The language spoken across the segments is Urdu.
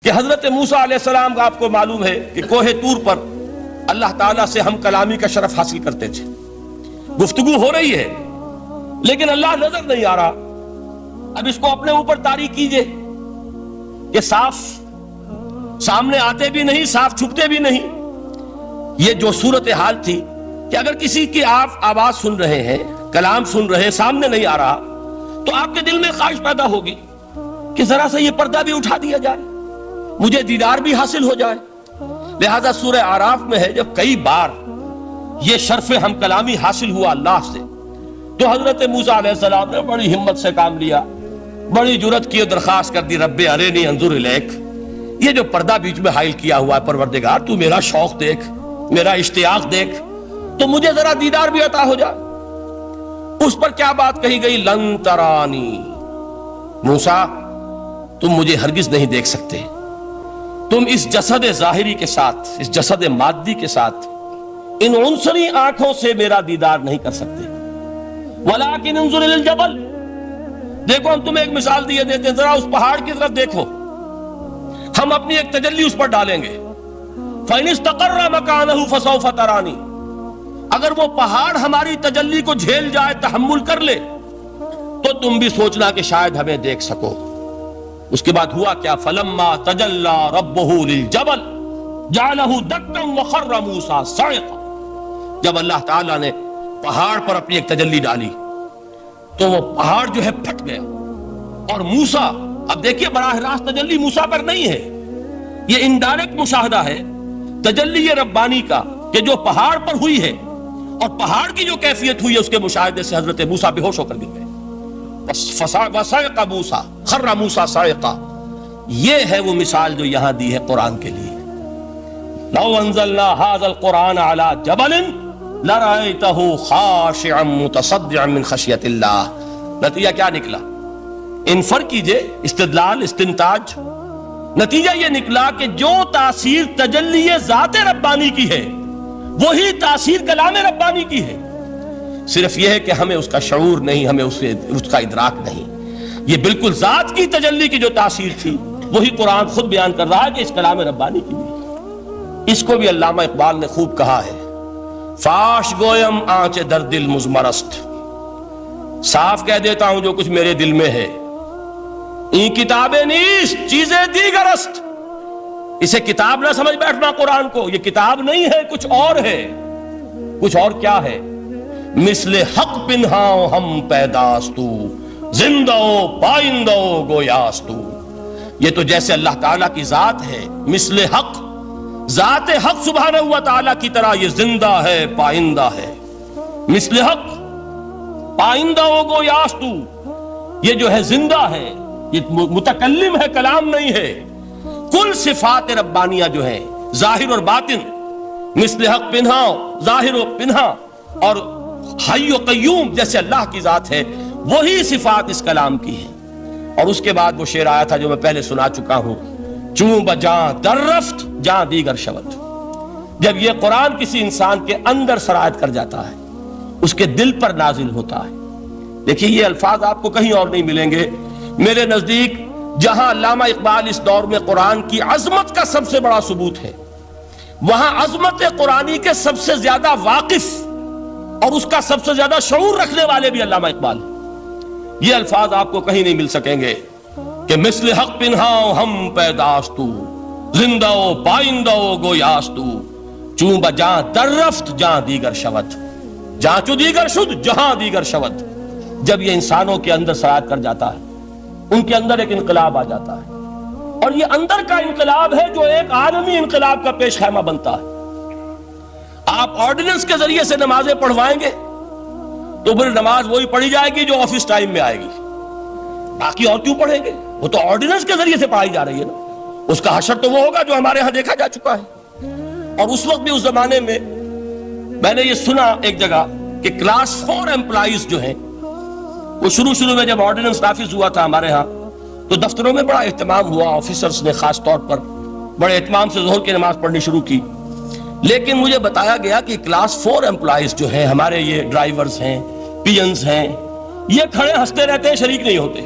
کہ حضرت موسیٰ علیہ السلام کا آپ کو معلوم ہے کہ کوہ طور پر اللہ تعالیٰ سے ہم کلامی کا شرف حاصل کرتے تھے. گفتگو ہو رہی ہے لیکن اللہ نظر نہیں آ رہا. اب اس کو اپنے اوپر طاری کیجئے کہ صاف سامنے آتے بھی نہیں، صاف چھپتے بھی نہیں. یہ جو صورتحال تھی کہ اگر کسی کی آپ آواز سن رہے ہیں، کلام سن رہے ہیں، سامنے نہیں آ رہا، تو آپ کے دل میں خواہش پیدا ہوگی کہ ذرا سا یہ پردہ بھی اٹھا دیا جائے، مجھے دیدار بھی حاصل ہو جائے. لہذا سورہ اعراف میں ہے جب کئی بار یہ شرف ہم کلامی حاصل ہوا اللہ سے، تو حضرت موسیٰ علیہ السلام نے بڑی ہمت سے کام لیا، بڑی جرت کی درخواست کر دی، رب ارنی انظر الیک. یہ جو پردہ بیچ میں حائل کیا ہوا ہے پروردگار، تو میرا شوق دیکھ، میرا اشتیاق دیکھ، تو مجھے ذرا دیدار بھی عطا ہو جائے. اس پر کیا بات کہی گئی؟ لن ترانی، موسیٰ تم مجھے ہرگز نہیں دیکھ سکتے، تم اس جسد ظاہری کے ساتھ، اس جسد مادی کے ساتھ، ان عنصری آنکھوں سے میرا دیدار نہیں کر سکتے. ولیکن انظر الی الجبل، دیکھو ہم تمہیں ایک مثال دیے دیتے ہیں، ذرا اس پہاڑ کی طرف دیکھو، ہم اپنی ایک تجلی اس پر ڈالیں گے. فَإِنِ اسْتَقَرَّ مَكَانَهُ فَسَوْفَ تَرَانِي، اگر وہ پہاڑ ہماری تجلی کو جھیل جائے، تحمل کر لے، تو تم بھی سوچنا کہ شاید ہمیں دیکھ سکو. اس کے بعد ہوا کیا؟ فَلَمَّا تَجَلَّى رَبُّهُ لِلْجَبَلِ جَعَلَهُ دَكًّا وَخَرَّ مُوسَىٰ صَعِقًا. جب اللہ تعالیٰ نے پہاڑ پر اپنی ایک تجلی ڈالی تو وہ پہاڑ جو ہے پھٹ گیا، اور موسیٰ، اب دیکھیے براہ راست تجلی موسیٰ پر نہیں ہے، یہ انڈائریکٹ مشاہدہ ہے تجلی ربانی کا کہ جو پہاڑ پر ہوئی ہے، اور پہاڑ کی جو کیفیت ہوئی ہے اس کے مشاہدے سے حضرت موسیٰ بے ہوش ہو کر گر گئے. وَصَعِقَ مُوسَىٰ خَرَّ مُوسَىٰ صَعِقًا. یہ ہے وہ مثال جو یہاں دی ہے قرآن کے لیے. لَوْ أَنزَلْنَا هَذَا الْقُرْآنَ عَلَىٰ جَبَلٍ لَرَأَيْتَهُ خَاشِعًا مُتَصَدِّعًا مِّن خَشْيَةِ اللَّهِ. نتیجہ کیا نکلا؟ انفر کیجئے، استدلال، استنتاج. نتیجہ یہ نکلا کہ جو تاثیر تجلی ذات ربانی کی ہے وہی تاثیر کلام ربانی کی ہے. صرف یہ ہے کہ ہمیں اس کا شعور نہیں، ہمیں اس کا ادراک نہیں. یہ بالکل ذات کی تجلی کی جو تاثیر تھی وہی قرآن خود بیان کر رہا ہے کہ اس کلام ربانی کی بھی. اس کو بھی علامہ اقبال نے خوب کہا ہے، فاش گویم آنچ در دل مزمرست، صاف کہہ دیتا ہوں جو کچھ میرے دل میں ہے. این کتابیں نیست چیزیں دیگرست. اسے کتاب نہ سمجھ بیٹھنا قرآن کو، یہ کتاب نہیں ہے، کچھ اور ہے. کچھ اور کیا ہے؟ مثل حق پنہاؤ ہم پیداستو، زندہ پائندہ گویاستو. یہ تو جیسے اللہ تعالیٰ کی ذات ہے، مثل حق، ذات حق سبحانہ و تعالیٰ کی طرح یہ زندہ ہے، پائندہ ہے. مثل حق، پائندہ گویاستو، یہ جو ہے زندہ ہے، یہ متکلم ہے، کلام نہیں ہے. کل صفات ربانیہ جو ہے ظاہر اور باطن، مثل حق پنہا، ظاہر و پنہا، اور حی و قیوم جیسے اللہ کی ذات ہے، وہی صفات اس کلام کی ہیں. اور اس کے بعد وہ شعر آیا تھا جو میں پہلے سنا چکا ہوں، چوں بجاں در رفت جاں دیگر شود. جب یہ قرآن کسی انسان کے اندر سرایت کر جاتا ہے، اس کے دل پر نازل ہوتا ہے. دیکھیے یہ الفاظ آپ کو کہیں اور نہیں ملیں گے. میرے نزدیک جہاں علامہ اقبال اس دور میں قرآن کی عظمت کا سب سے بڑا ثبوت ہے، وہاں عظمت قرآنی کے سب سے زیادہ واقف اور اس کا سب سے زیادہ شعور رکھنے والے بھی علامہ اقبال. یہ الفاظ آپ کو کہیں نہیں مل سکیں گے کہ مثل حق پنہاؤ ہم پیداستو، زندہ پائندہ گویاستو، چوں بجاں در رفت جہاں دیگر شود، جہاں چو دیگر شد جہاں دیگر شود. جب یہ انسانوں کے اندر سرایت کر جاتا ہے، ان کے اندر ایک انقلاب آ جاتا ہے، اور یہ اندر کا انقلاب ہے جو ایک عالمی انقلاب کا پیش خیمہ بنتا ہے. آپ آرڈیننس کے ذریعے سے نمازیں پڑھوائیں گے تو پھر نماز وہی پڑھی جائے گی جو آفس ٹائم میں آئے گی، باقی اور کیوں پڑھیں گے؟ وہ تو آرڈیننس کے ذریعے سے پڑھائی جا رہی ہے نا. اس کا حشر تو وہ ہوگا جو ہمارے ہاں دیکھا جا چکا ہے. اور اس وقت بھی، اس زمانے میں نے یہ سنا ایک جگہ کہ کلاس 4 امپلائیز جو ہیں، وہ شروع میں جب آرڈیننس نافذ ہوا تھا ہمارے ہاں تو دفتروں میں بڑا اہتمام ہوا، آفیسرز نے خاص طور پر بڑے اہتمام سے ظہر کی نماز پڑھنی شروع کی. لیکن مجھے بتایا گیا کہ کلاس 4 امپلائیز جو ہیں ہمارے، یہ ڈرائیورز ہیں، پی اینز ہیں، یہ کھڑے ہنستے رہتے ہیں، شریک نہیں ہوتے.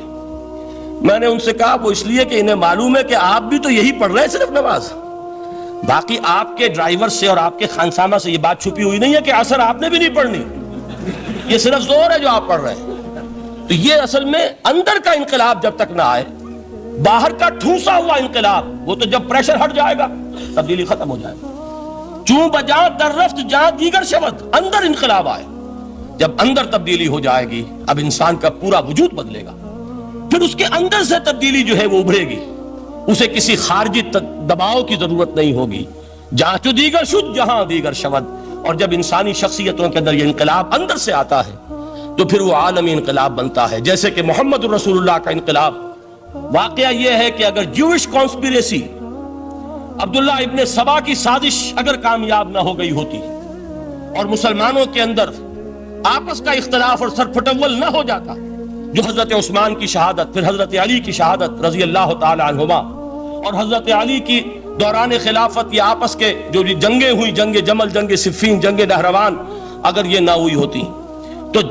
میں نے ان سے کہا وہ اس لیے کہ انہیں معلوم ہے کہ آپ بھی تو یہی پڑھ رہے ہیں صرف نماز، باقی آپ کے ڈرائیور سے اور آپ کے خانسامہ سے یہ بات چھپی ہوئی نہیں ہے کہ عصر آپ نے بھی نہیں پڑھنی، یہ صرف زور ہے جو آپ پڑھ رہے ہیں۔ تو یہ اصل میں اندر کا انقلاب جب تک نہ آئے، باہر کا ٹھونسا ہوا انقلاب وہ تو جب پریشر ہٹ جائے گا تبدیلی ختم ہو جائے گا۔ چوں بجا در رفت جہاں دیگر شود، اندر انقلاب آئے، جب اندر تبدیلی ہو جائے گی اب انسان کا پورا وجود بدلے گا، پھر اس کے اندر سے تبدیلی جو ہے وہ ابھرے گی، اسے کسی خارجی دباؤ کی ضرورت نہیں ہوگی۔ جہاں چو دیگر شد جہاں دیگر شود، اور جب انسانی شخصیتوں کے اندر یہ انقلاب اندر سے آتا ہے تو پھر وہ عالمی انقلاب بنتا ہے، جیسے کہ محمد رسول اللہ کا انقلاب۔ واقعہ یہ ہے کہ اگر جوش کانسپیریسی، عبداللہ ابن سبا کی سازش اگر کامیاب نہ ہو گئی ہوتی اور مسلمانوں کے اندر آپس کا اختلاف اور سرپھٹول نہ ہو جاتا، جو حضرت عثمان کی شہادت، پھر حضرت علی کی شہادت رضی اللہ تعالی عنہما، اور حضرت علی کی دوران خلافت یہ آپس کے جو جنگیں ہوئی، جنگ جمل، جنگ صفین، جنگ نہروان، اگر یہ نہ ہوئی ہوتی تو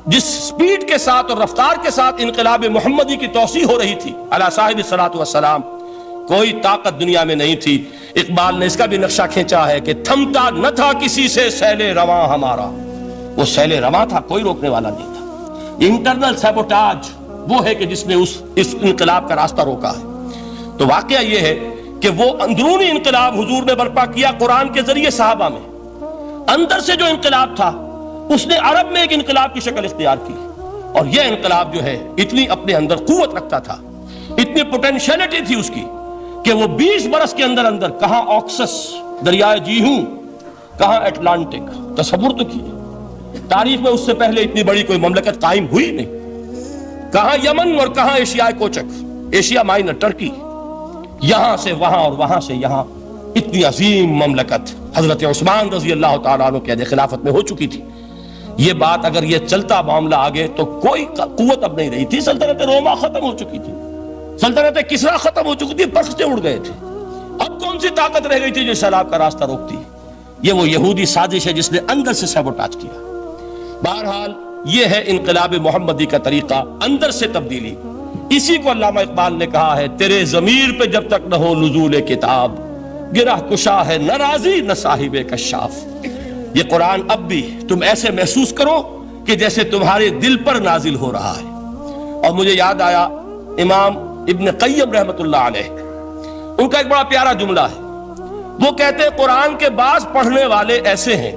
جس سپیڈ کے ساتھ اور رفتار کے ساتھ انقلاب محمدی کی توسیع ہو رہی تھی علی صاحب الصلاۃ والسلام، کوئی طاقت دنیا میں نہیں تھی۔ اقبال نے اس کا بھی نقشہ کھینچا ہے کہ تھمتا نہ تھا کسی سے سیل رواں ہمارا، وہ سیل رواں تھا، کوئی روکنے والا نہیں تھا۔ انٹرنل سیبوٹاج وہ ہے کہ جس نے اس انقلاب کا راستہ روکا ہے۔ تو واقعہ یہ ہے کہ وہ اندرونی انقلاب حضور نے برپا کیا قرآن کے ذریعے صحابہ میں، اندر سے جو انقلاب تھا اس نے عرب میں ایک انقلاب کی شکل اختیار کی، اور یہ انقلاب جو ہے اتنی اپنے اندر قوت رکھتا تھا، اتنی پوٹینشیلٹی تھی اس کی کہ وہ 20 برس کے اندر کہاں آکسس دریائے جیہوں، کہاں اٹلانٹک، تصور تو کیجیے، تاریخ میں اس سے پہلے اتنی بڑی کوئی مملکت قائم ہوئی نہیں، کہاں یمن اور کہاں ایشیائے کوچک، ایشیا مائنر ٹرکی، یہاں سے وہاں اور وہاں سے یہاں، اتنی عظیم مملکت حضرت عثمان رضی اللہ تعالیٰ عنہ کے خلافت میں ہو چکی تھی۔ یہ بات اگر یہ چلتا معاملہ آگے تو کوئی قوت اب نہیں رہی تھی، سلطنت روما ختم ہو چکی تھی، سلطنت کسرا ختم ہو چکی تھی، پرختے اڑ گئے تھے، اب کون سی طاقت رہ گئی تھی جو سیلاب کا راستہ روکتی؟ یہ وہ یہودی سازش ہے جس نے اندر سے سیبوٹاج کیا۔ بہرحال یہ ہے انقلاب محمدی کا طریقہ، اندر سے تبدیلی۔ اسی کو علامہ اقبال نے کہا ہے، تیرے ضمیر پہ جب تک نہ ہو نزول کتاب، گرہ کشا ہے نہ راضی نہ صاحب کشاف۔ یہ قرآن اب بھی تم ایسے محسوس کرو کہ جیسے تمہارے دل پر نازل ہو رہا ہے۔ اور مجھے یاد آیا امام ابن قیم رحمت اللہ علیہ، ان کا ایک بڑا پیارا جملہ ہے، وہ کہتے ہیں قرآن کے بعض پڑھنے والے ایسے ہیں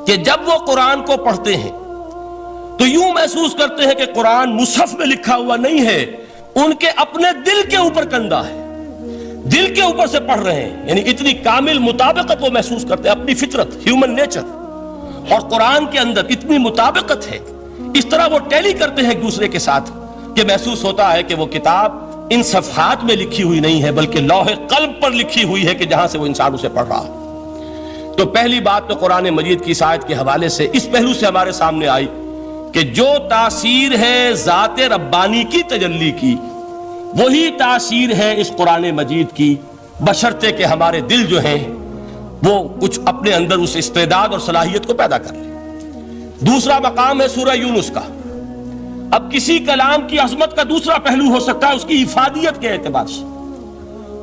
کہ جب وہ قرآن کو پڑھتے ہیں تو یوں محسوس کرتے ہیں کہ قرآن مصحف میں لکھا ہوا نہیں ہے، ان کے اپنے دل کے اوپر کندہ ہے، دل کے اوپر سے پڑھ رہے ہیں، یعنی اتنی کامل مطابقت وہ محسوس کرتے ہیں، اپنی فطرت، ہیومن نیچر اور قرآن کے اندر اتنی مطابقت ہے، اس طرح وہ ٹیلی کرتے ہیں ایک دوسرے کے ساتھ کہ محسوس ہوتا ہے کہ وہ کتاب ان صفحات میں لکھی ہوئی نہیں ہے بلکہ لوح قلب پر لکھی ہوئی ہے کہ جہاں سے وہ انسان اسے پڑھ رہا ہے۔ تو پہلی بات تو قرآن مجید کی اس آیت کے حوالے سے اس پہلو سے ہمارے سامنے آئی کہ جو تاثیر ہے ذات ربانی کی تجلی کی، وہی تاثیر ہے اس قرآن مجید کی، بشرطے کہ ہمارے دل جو ہیں وہ کچھ اپنے اندر اس استعداد اور صلاحیت کو پیدا کر لیں۔ دوسرا مقام ہے سورہ یونس کا۔ اب کسی کلام کی عظمت کا دوسرا پہلو ہو سکتا ہے اس کی افادیت کے اعتبار سے،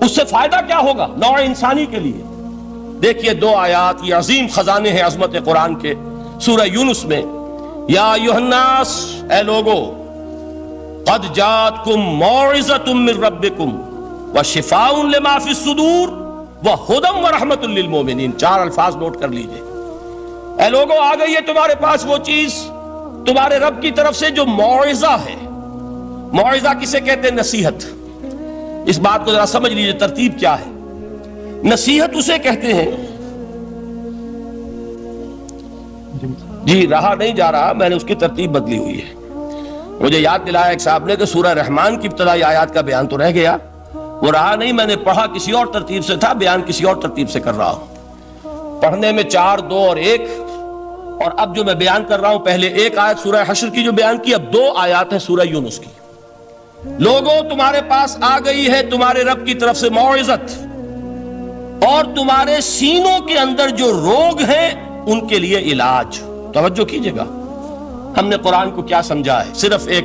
اس سے فائدہ کیا ہوگا نوع انسانی کے لیے۔ دیکھیے دو آیات، یہ عظیم خزانے ہیں عظمت قرآن کے۔ سورہ یونس میں یا ایھا الناس، اے لوگو، قد جاءتکم موعظۃ من ربکم وشفاء لما فی الصدور وہدی ورحمۃ للمؤمنین۔ 4 الفاظ نوٹ کر لیجئے۔ اے لوگو، آ گئی ہے تمہارے پاس وہ چیز تمہارے رب کی طرف سے جو موعظہ ہے۔ موعظہ کسے کہتے ہیں؟ نصیحت۔ اس بات کو ذرا سمجھ لیجئے ترتیب کیا ہے۔ نصیحت اسے کہتے ہیں، جی رہا نہیں جا رہا، میں نے اس کی ترتیب بدلی ہوئی ہے۔ مجھے یاد دلایا ایک صاحب نے کہ سورہ رحمان کی ابتدائی آیات کا بیان تو رہ گیا، وہ رہا نہیں، میں نے پڑھا کسی اور ترتیب سے تھا، بیان کسی اور ترتیب سے کر رہا ہوں۔ پڑھنے میں 4، 2 اور 1، اور اب جو میں بیان کر رہا ہوں پہلے 1 آیت سورہ حشر کی جو بیان کی، اب 2 آیات ہیں سورہ یونس کی۔ لوگوں، تمہارے پاس آ گئی ہے تمہارے رب کی طرف سے موعظت، اور تمہارے سینوں کے اندر جو روگ ہیں ان کے لیے علاج۔ توجہ کیجئے گا، ہم نے قرآن کو کیا سمجھا ہے؟ صرف ایک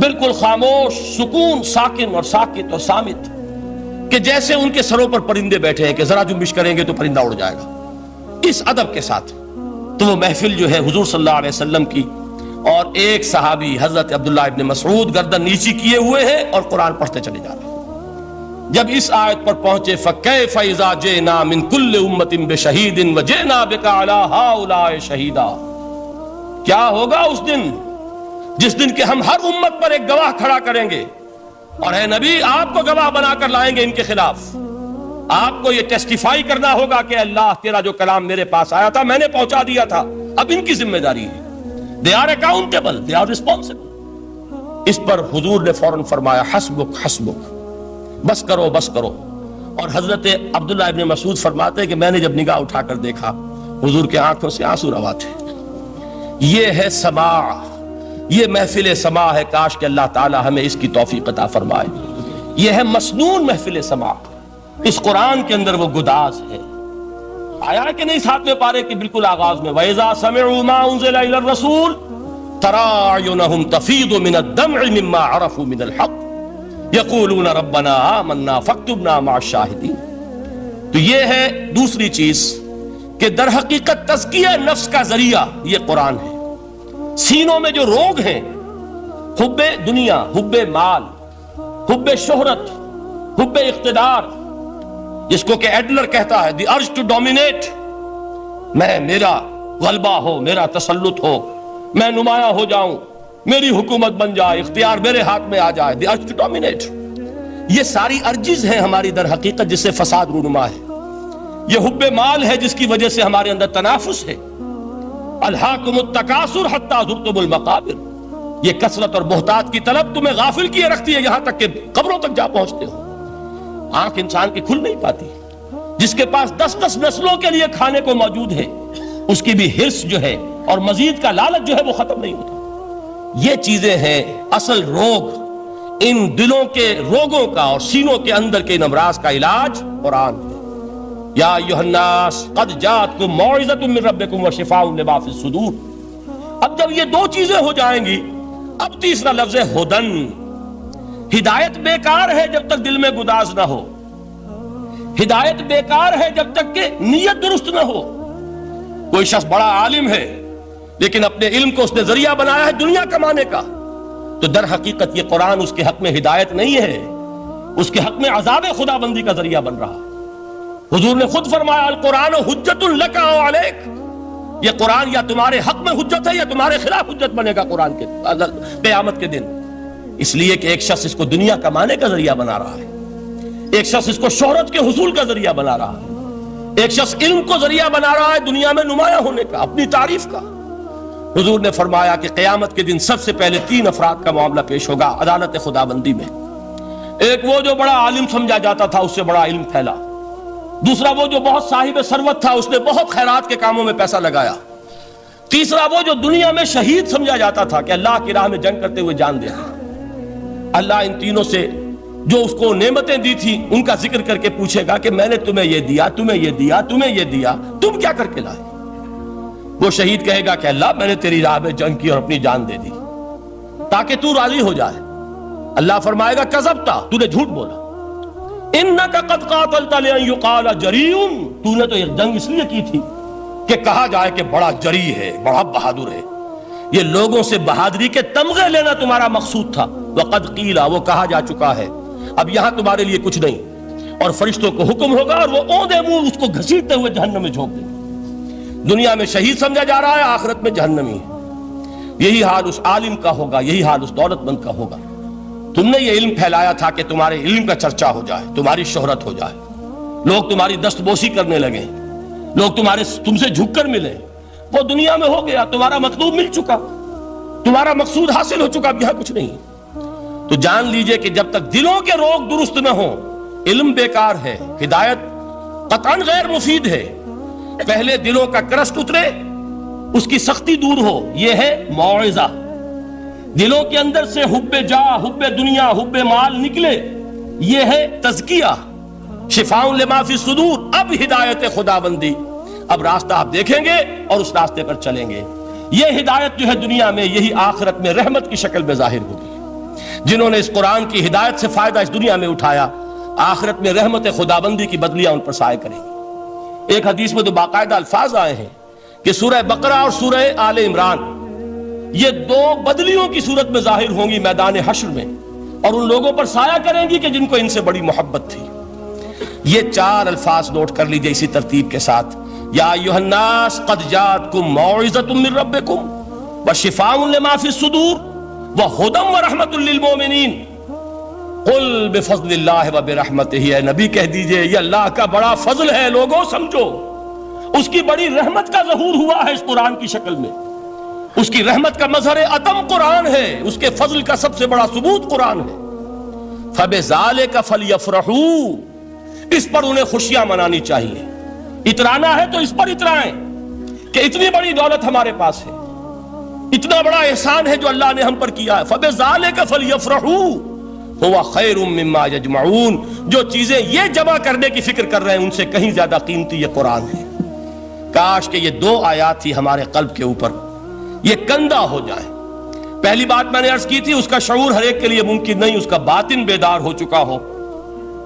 بالکل خاموش، سکون، ساکن اور ساکت اور سامت، کہ جیسے ان کے سروں پر پرندے بیٹھے ہیں کہ ذرا جنبش کریں گے تو پرندہ اڑ جائے گا، اس ادب کے ساتھ۔ تو وہ محفل جو ہے حضور صلی اللہ علیہ وسلم کی، اور ایک صحابی حضرت عبداللہ ابن مسعود گردن نیچی کیے ہوئے ہیں اور قرآن پڑھتے چلے جا رہے ہیں۔ جب اس آیت پر پہنچے فَكَيْفَ إِذَا جِئْنَا مِن كُلِّ أُمَّةٍ بِشَهِيدٍ وَجِئْنَا بِكَ عَلَىٰ هَٰؤُلَاءِ شَهِيدًا، کیا ہوگا اس دن جس دن کہ ہم ہر امت پر ایک گواہ کھڑا کریں گے، اور اے نبی آپ کو گواہ بنا کر لائیں گے ان کے خلاف، آپ کو یہ ٹیسٹیفائی کرنا ہوگا کہ اللہ تیرا جو کلام میرے پاس آیا تھا میں نے پہنچا دیا تھا، اب ان کی ذمہ داری ہے، they are accountable, they are responsible۔ اس پر حضور نے فوراً فرمایا حسبک حسبک، بس کرو بس کرو۔ اور حضرت عبداللہ ابن مسعود فرماتے ہیں کہ میں نے جب نگاہ اٹھا کر دیکھا حضور کے آنکھوں سے آنسو روا تھے۔ یہ ہے سماع، یہ محفل سماع ہے، کاش کہ اللہ تعالی ہمیں اس کی توفیق عطا فرمائے۔ یہ ہے مسنون محفل سماع، اس قرآن کے اندر وہ گداز ہے۔ آیا کہ نہیں ساتویں پارے کے بالکل آغاز میں وَإِذَا سَمِعُوا مَا أُنزِلَ إِلَى الرَّسُولِ تَرَىٰ أَعْيُنَهُمْ تَفِيضُ مِنَ الدَّمْعِ مِمَّا عَرَفُوا مِنَ الْحَقِّ يَقُولُونَ رَبَّنَا آمَنَّا فَاكْتُبْنَا مَعَ الشَّاهِدِينَ۔ تو یہ ہے دوسری چیز کہ در حقیقت تزکیہ نفس کا ذریعہ یہ قرآن ہے۔ سینوں میں جو روگ ہیں، حب دنیا، حب مال، حب شہرت، حب اقتدار، جس کو کہ ایڈلر کہتا ہے دی ارج ٹو ڈومینیٹ، میرا غلبہ ہو، میرا تسلط ہو، میں نمایاں ہو جاؤں، میری حکومت بن جائے، اختیار میرے ہاتھ میں آ جائے، دی ارج ٹو ڈومینیٹ۔ یہ ساری ارجز ہیں ہماری در حقیقت جس سے فساد رونما ہے۔ یہ حب مال ہے جس کی وجہ سے ہمارے اندر تنافس ہے۔ الہاکم التکاثر حتی زرتم المقابر، یہ کثرت اور بہتات کی طلب تمہیں غافل کیے رکھتی ہے، یہاں تک کہ قبروں تک جا پہنچتے ہو۔ آنکھ انسان کی کھل نہیں پاتی، جس کے پاس 10 نسلوں کے لیے کھانے کو موجود ہے، اس کی بھی حرص جو ہے اور مزید کا لالچ جو ہے وہ ختم نہیں ہوتا۔ یہ چیزیں ہیں اصل روگ، ان دلوں کے روگوں کا اور سینوں کے اندر کے ان امراض کا علاج قرآن ہے۔ یا ایھا الناس قد جاءتکم موعظۃ من ربکم وشفاء لما فی الصدور۔ اب جب یہ دو چیزیں ہو جائیں گی، اب تیسرا لفظ ہے ہدن۔ ہدایت بیکار ہے جب تک دل میں گداز نہ ہو، ہدایت بیکار ہے جب تک کہ نیت درست نہ ہو۔ کوئی شخص بڑا عالم ہے لیکن اپنے علم کو اس نے ذریعہ بنایا ہے دنیا کمانے کا، تو در حقیقت یہ قرآن اس کے حق میں ہدایت نہیں ہے، اس کے حق میں عذاب خدا بندی کا ذریعہ بن رہا۔ حضور نے خود فرمایا القرآن حجت لک او علیک، یہ قرآن یا تمہارے حق میں حجت ہے یا تمہارے خلاف حجت بنے گا قرآن کے قیامت کے دن۔ اس لیے کہ ایک شخص اس کو دنیا کمانے کا ذریعہ بنا رہا ہے، ایک شخص اس کو شہرت کے حصول کا ذریعہ بنا رہا ہے، ایک شخص علم کو ذریعہ بنا رہا ہے دنیا میں نمایاں ہونے کا، اپنی تعریف کا۔ حضور نے فرمایا کہ قیامت کے دن سب سے پہلے 3 افراد کا معاملہ پیش ہوگا عدالت خداوندی میں۔ ایک وہ جو بڑا عالم سمجھا جاتا تھا، اس سے بڑا علم پھیلا۔ دوسرا وہ جو بہت صاحب ثروت تھا، اس نے بہت خیرات کے کاموں میں پیسہ لگایا۔ تیسرا وہ جو دنیا میں شہید سمجھا جاتا تھا کہ اللہ کی راہ میں جنگ کرتے ہوئے جان دیا۔ اللہ ان تینوں سے جو اس کو نعمتیں دی تھی ان کا ذکر کر کے پوچھے گا کہ میں نے تمہیں یہ دیا، تمہیں یہ دیا، تمہیں یہ دیا، تم کیا کر کے لائے؟ وہ شہید کہے گا کہ اللہ میں نے تیری راہ میں جنگ کی اور اپنی جان دے دی تاکہ تو راضی ہو جائے۔ اللہ فرمائے گا کذبتا، تو نے جھوٹ بولا، انک قد قاتلت لان یقال جریء، تو نے تو یہ جنگ اس لیے کی تھی کہ کہا جائے کہ بڑا جری ہے، بڑا بہادر ہے۔ یہ لوگوں سے بہادری کے تمغے لینا تمہارا مقصود تھا۔ وقد قیل، وہ کہا جا چکا ہے، اب یہاں تمہارے لیے کچھ نہیں۔ اور فرشتوں کو حکم ہوگا اور وہ اوندے منہ اس کو گھسیٹتے ہوئے جہنم میں جھونک دیں گے۔ دنیا میں شہید سمجھا جا رہا ہے، آخرت میں جہنمی ہے۔ یہی حال اس عالم کا ہوگا، یہی حال اس دولت مند کا ہوگا۔ تم نے یہ علم پھیلایا تھا کہ تمہارے علم کا چرچا ہو جائے، تمہاری شہرت ہو جائے، لوگ تمہاری دست بوسی کرنے لگے، لوگ تم سے جھک کر ملے۔ وہ دنیا میں ہو گیا، تمہارا مطلوب مل چکا، تمہارا مقصود حاصل ہو چکا، اب یہاں کچھ نہیں۔ تو جان لیجئے کہ جب تک دلوں کے روگ درست نہ ہوں، علم بیکار ہے، ہدایت قطعاً غیر مفید ہے۔ پہلے دلوں کا کرسٹ اترے، اس کی سختی دور ہو، یہ ہے موعظہ۔ دلوں کے اندر سے حب جاہ، حب دنیا، حب مال نکلے، یہ ہے تزکیہ، شفاء لما فی الصدور۔ اب ہدایت خداوندی، اب راستہ آپ دیکھیں گے اور اس راستے پر چلیں گے۔ یہ ہدایت جو ہے دنیا میں، یہی آخرت میں رحمت کی شکل میں ظاہر ہوگی۔ جنہوں نے اس قرآن کی ہدایت سے فائدہ اس دنیا میں اٹھایا، آخرت میں رحمت خدابندی کی بدلیاں ان پر سایہ کریں گی۔ ایک حدیث میں تو باقاعدہ الفاظ آئے ہیں کہ سورہ بقرہ اور سورہ آل عمران یہ دو بدلیوں کی صورت میں ظاہر ہوں گی میدان حشر میں، اور ان لوگوں پر سایہ کریں گی کہ جن کو ان سے بڑی محبت تھی۔ یہ چار الفاظ نوٹ کر لیجئے اسی ترتیب کے ساتھ: یا ایھا الناس قد جاءتکم موعظۃ من ربکم وشفاء لما فی الصدور وہدی ورحمۃ للمؤمنین قل بفضل اللہ وبرحمتہ۔ اے نبی کہہ دیجئے یہ اللہ کا بڑا فضل ہے، لوگوں سمجھو، اس کی بڑی رحمت کا ظہور ہوا ہے اس قرآن کی شکل میں، اس کی رحمت کا مظہر عدم قرآن ہے، اس کے فضل کا سب سے بڑا ثبوت قرآن ہے۔ فبذالک فلیفرحوا، اس پر انہیں خوشیاں منانی چاہیے۔ اترانا ہے تو اس پر اترائیں کہ اتنی بڑی دولت ہمارے پاس ہے، اتنا بڑا احسان ہے جو اللہ نے ہم پر کیا ہے۔ فبذالک فلیفرحوا هو خیر مما یجمعون، جو چیزیں یہ جمع کرنے کی فکر کر رہے ہیں ان سے کہیں زیادہ قیمتی یہ قرآن ہے۔ کاش کہ یہ دو آیات ہی ہمارے قلب کے اوپر یہ کندہ ہو جائے۔ پہلی بات میں نے عرض کی تھی، اس کا شعور ہر ایک کے لیے ممکن نہیں، اس کا باطن بیدار ہو چکا ہو۔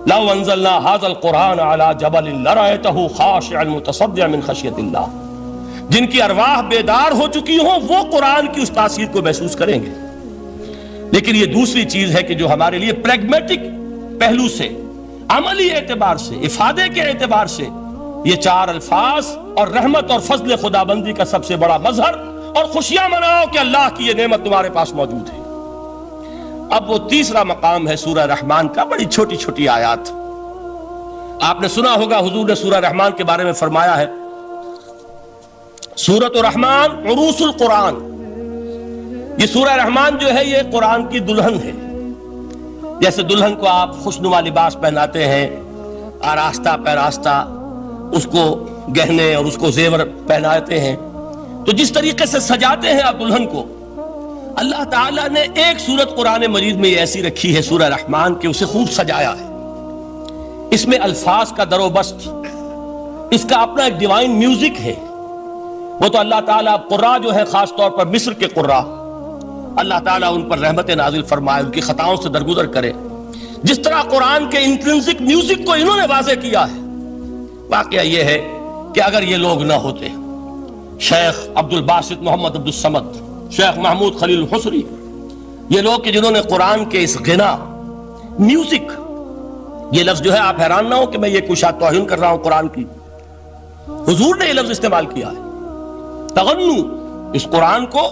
لو انزلنا هذا القرآن على جبل لرأيته خاشعا متصدعا من خشیۃ اللہ، جن کی ارواح بیدار ہو چکی ہوں وہ قرآن کی اس تاثیر کو محسوس کریں گے۔ لیکن یہ دوسری چیز ہے کہ جو ہمارے لیے پریگمیٹک پہلو سے، عملی اعتبار سے، افادے کے اعتبار سے یہ چار الفاظ اور رحمت اور فضل خدابندی کا سب سے بڑا مظہر، اور خوشیاں مناؤ کہ اللہ کی یہ نعمت تمہارے پاس موجود ہے۔ اب وہ تیسرا مقام ہے سورہ رحمان کا، بڑی چھوٹی چھوٹی آیات۔ آپ نے سنا ہوگا حضور نے سورہ رحمان کے بارے میں فرمایا ہے، سورۃ الرحمان عروس القرآن، یہ سورہ رحمان جو ہے یہ قرآن کی دلہن ہے۔ جیسے دلہن کو آپ خوشنما لباس پہناتے ہیں، آراستہ پیراستہ اس کو گہنے اور اس کو زیور پہناتے ہیں، تو جس طریقے سے سجاتے ہیں آپ دلہن کو، اللہ تعالیٰ نے ایک سورت قرآن مجید میں ایسی رکھی ہے سورہ رحمان کہ اسے خوب سجایا ہے۔ اس میں الفاظ کا در و بست، اس کا اپنا ایک ڈیوائن میوزک ہے۔ وہ تو اللہ تعالیٰ قراء جو ہے، خاص طور پر مصر کے قراء، اللہ تعالیٰ ان پر رحمت نازل فرمائے، ان کی خطاؤں سے درگزر کرے۔ جس طرح قرآن کے انٹرنسک میوزک کو انہوں نے واضح کیا ہے۔ واقعہ یہ ہے کہ اگر یہ لوگ نہ ہوتے، شیخ عبد الباسط محمد عبد الصمد، شیخ محمود خلیل الحصری، یہ لوگ کہ جنہوں نے قرآن کے اس غنا، میوزک، یہ لفظ جو ہے آپ حیران نہ ہو کہ میں یہ کوئی شاید توہین کر رہا ہوں قرآن کی، حضور نے یہ لفظ استعمال کیا ہے، تغنو، اس قرآن کو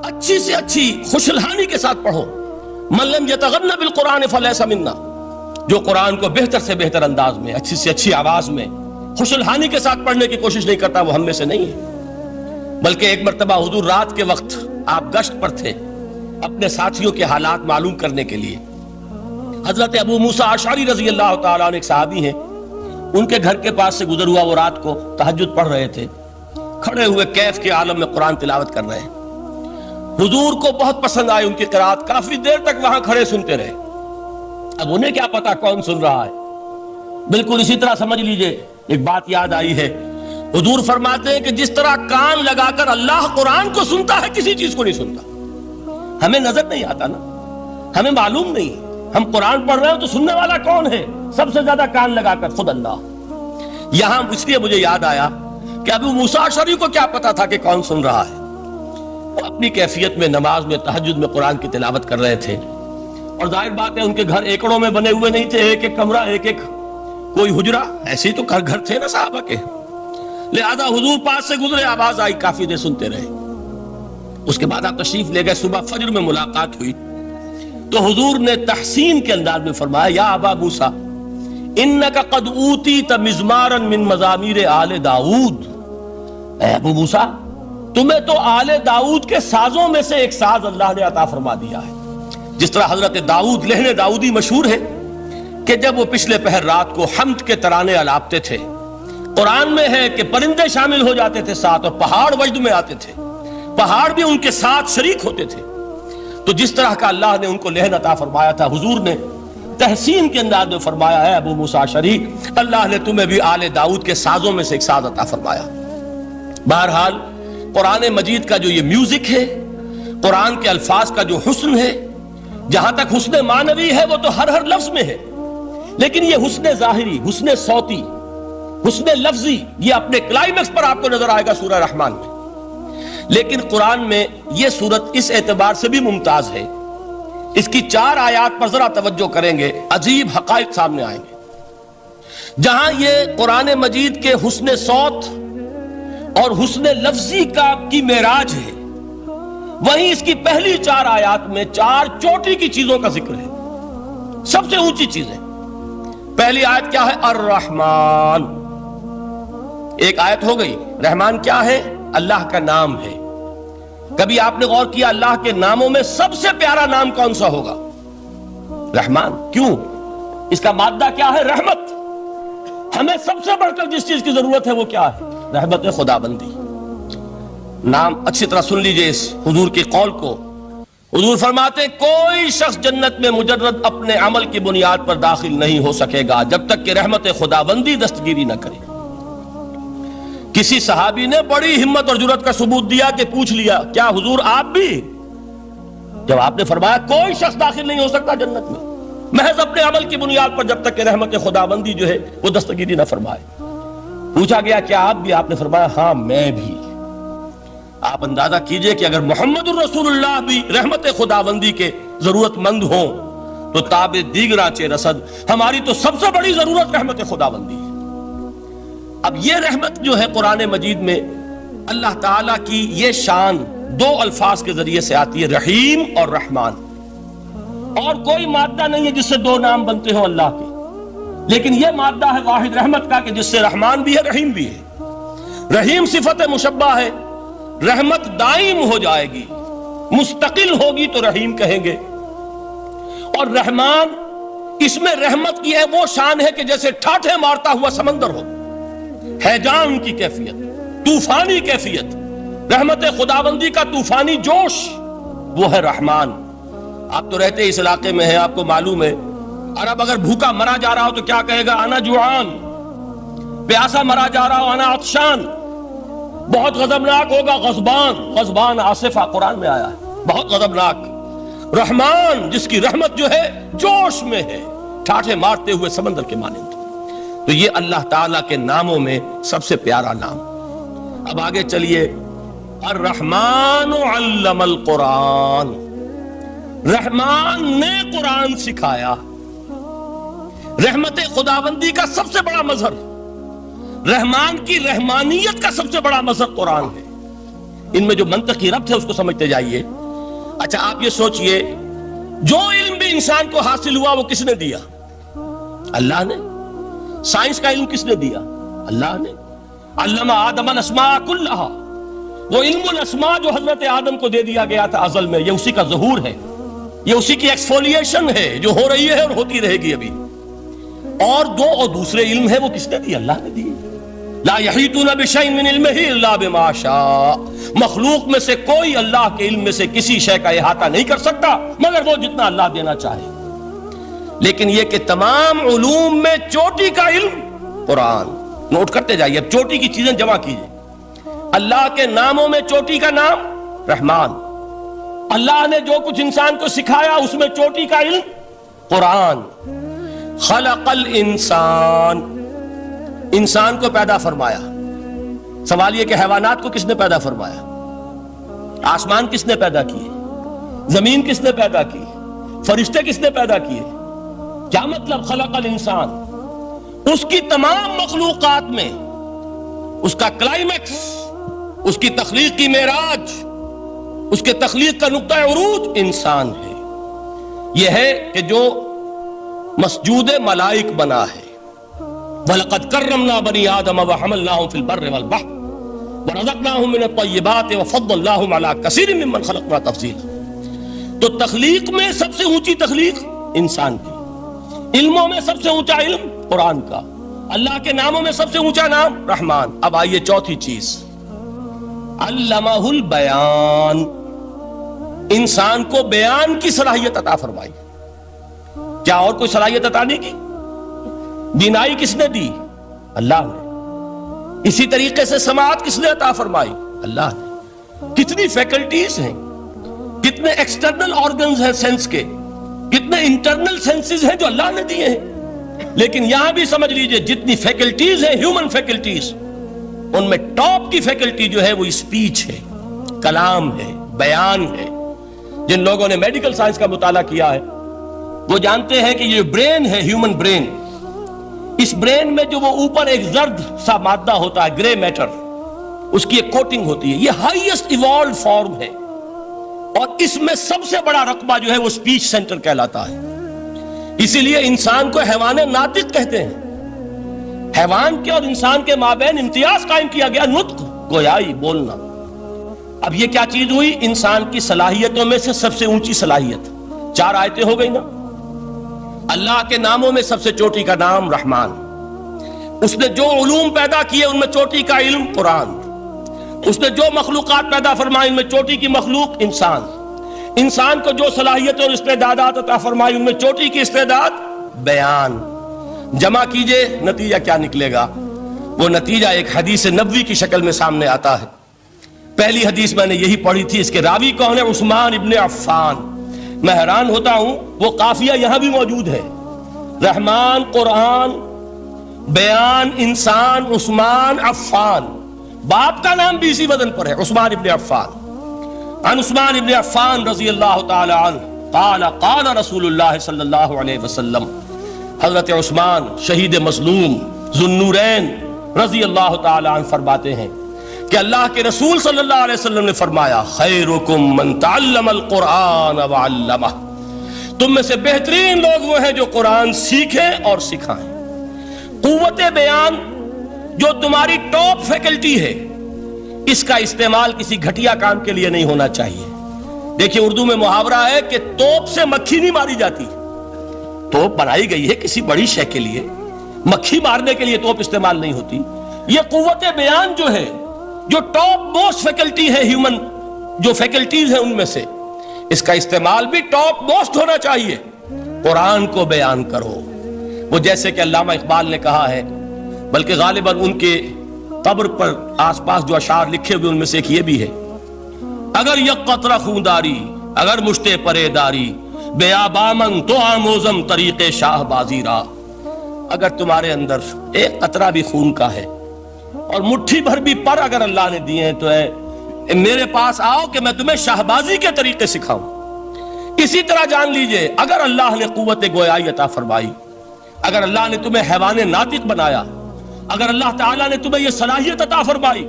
اچھی سے اچھی خوشلہانی کے ساتھ پڑھو۔ من لم یتغن بالقرآن فلیس منا، جو قرآن کو بہتر سے بہتر انداز میں، اچھی سے اچھی آواز میں، خوشلہانی کے ساتھ پڑھنے کی کوشش نہیں کرتا وہ ہم میں سے نہیں ہے۔ بلکہ ایک مرتبہ حضور رات کے وقت آپ گشت پر تھے اپنے ساتھیوں کے حالات معلوم کرنے کے لیے۔ حضرت ابو موسیٰ اشعری رضی اللہ تعالیٰ عنہ ایک صحابی ہیں، ان کے گھر کے پاس سے گزر ہوا، وہ رات کو تہجد پڑھ رہے تھے، کھڑے ہوئے کیف کے عالم میں قرآن تلاوت کر رہے ہیں۔ حضور کو بہت پسند آئی ان کی قرات، کافی دیر تک وہاں کھڑے سنتے رہے۔ اب انہیں کیا پتا کون سن رہا ہے۔ بالکل اسی طرح سمجھ لیجئے، ایک بات یاد آئی ہے، حضور فرماتے ہیں کہ جس طرح کان لگا کر اللہ قرآن کو سنتا ہے، کسی چیز کو نہیں سنتا۔ ہمیں نظر نہیں آتا نا، ہمیں معلوم نہیں، ہم قرآن پڑھ رہے ہیں تو سننے والا کون ہے؟ سب سے زیادہ کان لگا کر خود اللہ۔ یہاں اس لیے مجھے یاد آیا کہ ابو موسیٰ اشعری کو کیا پتا تھا کہ کون سن رہا ہے۔ وہ اپنی کیفیت میں نماز میں تہجد میں قرآن کی تلاوت کر رہے تھے، اور ظاہر بات ہے ان کے گھر ایکڑوں میں بنے ہوئے نہیں تھے، ایک ایک کمرہ، ایک ایک کوئی حجرہ، ایسے ہی تو گھر تھے نا صحابہ کے۔ لہذا حضور پاس سے گزرے، آواز آئی، کافی دیر سنتے رہے۔ اس کے بعد آپ تشریف لے گئے، صبح فجر میں ملاقات ہوئی تو حضور نے تحسین کے انداز میں فرمایا، یا ابا موسیٰ انک قد اوتیت مزمارا من مزامیر آل داؤد، اے ابو موسیٰ تمہیں تو آل داؤد کے سازوں میں سے ایک ساز اللہ نے عطا فرما دیا ہے۔ جس طرح حضرت داؤد، لہن داؤدی مشہور ہے کہ جب وہ پچھلے پہر رات کو حمد کے ترانے الاپتے تھے، قرآن میں ہے کہ پرندے شامل ہو جاتے تھے ساتھ، اور پہاڑ وجد میں آتے تھے، پہاڑ بھی ان کے ساتھ شریک ہوتے تھے۔ تو جس طرح کا اللہ نے ان کو لہن عطا فرمایا تھا، حضور نے تحسین کے انداز میں فرمایا ہے ابو موسیٰ اشعری، اللہ نے تمہیں بھی آل داؤد کے سازوں میں سے ایک ساز عطا فرمایا۔ بہرحال قرآن مجید کا جو یہ میوزک ہے، قرآن کے الفاظ کا جو حسن ہے، جہاں تک حسن معنوی ہے وہ تو ہر لفظ میں ہے، لیکن یہ حسن ظاہری، حسن صوتی، حسن لفظی، یہ اپنے کلائمیکس پر آپ کو نظر آئے گا سورہ رحمان میں۔ لیکن قرآن میں یہ سورت اس اعتبار سے بھی ممتاز ہے، اس کی 4 آیات پر ذرا توجہ کریں گے، عجیب حقائق سامنے آئیں گے۔ جہاں یہ قرآن مجید کے حسن صوت اور حسن لفظی کی معراج ہے، وہیں اس کی پہلی 4 آیات میں 4 چوٹی کی چیزوں کا ذکر ہے، سب سے اونچی چیزیں۔ پہلی آیت کیا ہے؟ الرحمن، ایک آیت ہو گئی۔ رحمان کیا ہے؟ اللہ کا نام ہے۔ کبھی آپ نے غور کیا اللہ کے ناموں میں سب سے پیارا نام کون سا ہوگا؟ رحمان۔ کیوں؟ اس کا مادہ کیا ہے؟ رحمت۔ ہمیں سب سے بڑھ کر جس چیز کی ضرورت ہے وہ کیا ہے؟ رحمت خداوندی۔ نام اچھی طرح سن لیجئے اس حضور کی قول کو۔ حضور فرماتے کوئی شخص جنت میں مجرد اپنے عمل کی بنیاد پر داخل نہیں ہو سکے گا جب تک کہ رحمت خداوندی دستگیری نہ کرے۔ کسی صحابی نے بڑی ہمت اور جرأت کا ثبوت دیا کہ پوچھ لیا کیا حضور آپ بھی؟ جب آپ نے فرمایا کوئی شخص داخل نہیں ہو سکتا جنت میں محض اپنے عمل کی بنیاد پر جب تک کہ رحمت خداوندی جو ہے وہ دستگیری نہ فرمائے۔ پوچھا گیا کیا آپ بھی؟ آپ نے فرمایا ہاں میں بھی۔ آپ اندازہ کیجئے کہ اگر محمد الرسول اللہ بھی رحمت خداوندی کے ضرورت مند ہوں تو تاب دیگراں چہ رسد، ہماری تو سب سے بڑی ضرورت رحمت خداوندی ہے۔ اب یہ رحمت جو ہے قرآن مجید میں اللہ تعالیٰ کی یہ شان 2 الفاظ کے ذریعے سے آتی ہے، رحیم اور رحمان۔ اور کوئی مادہ نہیں ہے جس سے 2 نام بنتے ہوں اللہ کے، لیکن یہ مادہ ہے واحد رحمت کا کہ جس سے رحمان بھی ہے رحیم بھی ہے۔ رحیم صفت مشبہ ہے، رحمت دائم ہو جائے گی، مستقل ہوگی تو رحیم کہیں گے۔ اور رحمان، اس میں رحمت کی ہے وہ شان ہے کہ جیسے ٹھاٹھے مارتا ہوا سمندر ہو، ہیجان کی کیفیت، طوفانی کیفیت، رحمت خداوندی کا طوفانی جوش، وہ ہے رحمان۔ آپ تو رہتے اس علاقے میں ہیں، آپ کو معلوم ہے عرب اگر بھوکا مرا جا رہا ہو تو کیا کہے گا؟ انا جوعان۔ پیاسا مرا جا رہا ہو انا عطشان۔ بہت غضبناک ہوگا غضبان، غضبان آصفہ قرآن میں آیا ہے، بہت غضبناک۔ رحمان جس کی رحمت جو ہے جوش میں ہے، ٹھاٹھے مارتے ہوئے سمندر کے مانند۔ تو یہ اللہ تعالیٰ کے ناموں میں سب سے پیارا نام۔ اب آگے چلیے، الرحمن علم القرآن، رحمان نے قرآن سکھایا۔ رحمت خداوندی کا سب سے بڑا مظہر، رحمان کی رحمانیت کا سب سے بڑا مظہر قرآن ہے۔ ان میں جو منطقی ربط ہے اس کو سمجھتے جائیے۔ اچھا آپ یہ سوچئے، جو علم بھی انسان کو حاصل ہوا وہ کس نے دیا؟ اللہ نے۔ سائنس کا علم کس نے دیا؟ اللہ نے۔ علم آدم الاسماء کلہا، وہ علم الاسماء جو حضرت آدم کو دے دیا گیا تھا ازل میں، یہ اسی کا ظہور ہے، یہ اسی کی ایکسفولیشن ہے جو ہو رہی ہے اور ہوتی رہے گی ابھی۔ اور دوسرے علم ہے وہ کس نے دی؟ اللہ نے دی۔ لا یحیطون بشیء من علمہ الا بما شاء، مخلوق میں سے کوئی اللہ کے علم میں سے کسی شے کا احاطہ نہیں کر سکتا مگر وہ جتنا اللہ دینا چاہے۔ لیکن یہ کہ تمام علوم میں چوٹی کا علم قرآن۔ نوٹ کرتے جائیے، اب چوٹی کی چیزیں جمع کیجئے۔ اللہ کے ناموں میں چوٹی کا نام رحمان، اللہ نے جو کچھ انسان کو سکھایا اس میں چوٹی کا علم قرآن۔ خلق الانسان، انسان کو پیدا فرمایا۔ سوال یہ کہ حیوانات کو کس نے پیدا فرمایا؟ آسمان کس نے پیدا کیے؟ زمین کس نے پیدا کی؟ فرشتے کس نے پیدا کیے؟ کیا مطلب خلق الانسان؟ اس کی تمام مخلوقات میں اس کا کلائمیکس، اس کی تخلیق کی معراج، اس کے تخلیق کا نقطہ عروج انسان ہے۔ یہ ہے کہ جو مسجود ملائک بنا ہے۔ وَلَقَدْ كَرَّمْنَا بَنِي آدَمَ وَحَمَلْنَاهُمْ فِي الْبَرِّ وَالْبَحْرِ وَرَزَقْنَاهُمْ مِنَ الطَّيِّبَاتِ وَفَضَّلْنَاهُمْ عَلَى كَثِيرٍ مِّمَّنْ خَلَقْنَا تَفْضِيلًا۔ تو تخلیق میں سب سے اونچی تخلیق انسان کی، علموں میں سب سے اونچا علم قرآن کا، اللہ کے ناموں میں سب سے اونچا نام رحمان۔ اب آئیے چوتھی چیز، علمہ البیان، انسان کو بیان کی صلاحیت عطا فرمائی۔ کیا اور کوئی صلاحیت عطا نہیں کی؟ بینائی کس نے دی؟ اللہ نے۔ اسی طریقے سے سماعت کس نے عطا فرمائی؟ اللہ نے۔ کتنی فیکلٹیز ہیں، کتنے ایکسٹرنل آرگنز ہیں سینس کے، کتنے انٹرنل سینسز ہیں جو اللہ نے دیے ہیں. لیکن یہاں بھی سمجھ لیجئے جتنی فیکلٹیز ہیں ہیومن فیکلٹیز، ان میں ٹاپ کی فیکلٹی جو ہے وہ اسپیچ ہے، کلام ہے، بیان ہے. جن لوگوں نے میڈیکل سائنس کا مطالعہ کیا ہے وہ جانتے ہیں کہ یہ برین ہے، ہیومن برین، اس برین میں جو وہ اوپر ایک زرد سا مادہ ہوتا ہے، گرے میٹر، اس کی ایک کوٹنگ ہوتی ہے، یہ ہائیسٹ ایوالوڈ فارم ہے، اور اس میں سب سے بڑا رقبہ جو ہے وہ اسپیچ سینٹر کہلاتا ہے. اسی لیے انسان کو حیوان ناطق کہتے ہیں. حیوان کے اور انسان کے مابین امتیاز قائم کیا گیا، نطق، گویائی، بولنا. اب یہ کیا چیز ہوئی؟ انسان کی صلاحیتوں میں سے سب سے اونچی صلاحیت. 4 آیتیں ہو گئی نا. اللہ کے ناموں میں سب سے چوٹی کا نام رحمان. اس نے جو علوم پیدا کیے ان میں چوٹی کا علم قرآن. اس نے جو مخلوقات پیدا فرمائی ان میں چوٹی کی مخلوق انسان. انسان کو جو صلاحیتیں اور استعدادات عطا فرمائی ان میں چوٹی کی استعداد بیان. جمع کیجئے نتیجہ کیا نکلے گا؟ وہ نتیجہ ایک حدیث نبوی کی شکل میں سامنے آتا ہے. پہلی حدیث میں نے یہی پڑھی تھی. اس کے راوی کون ہے؟ عثمان ابن عفان. میں حیران ہوتا ہوں وہ قافیہ یہاں بھی موجود ہے. رحمان، قرآن، بیان، انسان، عثمان، عفان. باپ کا نام بھی اسی وزن پر ہے، عثمان ابن عفان. عن عثمان ابن عفان رضی اللہ تعالی عنہ قال قال رسول اللہ صلی اللہ علیہ وسلم. حضرت عثمان شہید مظلوم ذو النورین رضی اللہ تعالی عنہ فرماتے ہیں کہ اللہ کے رسول صلی اللہ علیہ وسلم نے فرمایا خیرکم من تعلم القرآن وعلمہ. تم میں سے بہترین لوگ وہ ہیں جو قرآن سیکھیں اور سکھائیں. قوت بیان جو تمہاری ٹاپ فیکلٹی ہے، اس کا استعمال کسی گھٹیا کام کے لیے نہیں ہونا چاہیے. دیکھیے اردو میں محاورہ ہے کہ توپ سے مکھی نہیں ماری جاتی. توپ بنائی گئی ہے کسی بڑی شے کے لیے، مکھی مارنے کے لیے توپ استعمال نہیں ہوتی. یہ قوت بیان جو ہے، جو ٹاپ موسٹ فیکلٹی ہے ہیومن جو فیکلٹیز ہیں ان میں سے، اس کا استعمال بھی ٹاپ موسٹ ہونا چاہیے. قرآن کو بیان کرو. وہ جیسے کہ علامہ اقبال نے کہا ہے، بلکہ غالباً ان کے قبر پر آس پاس جو اشعار لکھے ہوئے ان میں سے ایک یہ بھی ہے: اگر یک قطرہ خونداری، اگر مشتے پرے داری، بیابامن تو آموزم طریق شاہ بازی را. اگر تمہارے اندر ایک قطرہ بھی خون کا ہے اور مٹھی بھر بھی پر اگر اللہ نے دیے ہیں تو ہے میرے پاس آؤ کہ میں تمہیں شہبازی کے طریقے سکھاؤں. اسی طرح جان لیجئے اگر اللہ نے قوت گویائی عطا فرمائی، اگر اللہ نے تمہیں حیوان ناطق بنایا، اگر اللہ تعالیٰ نے تمہیں یہ صلاحیت عطا فرمائی،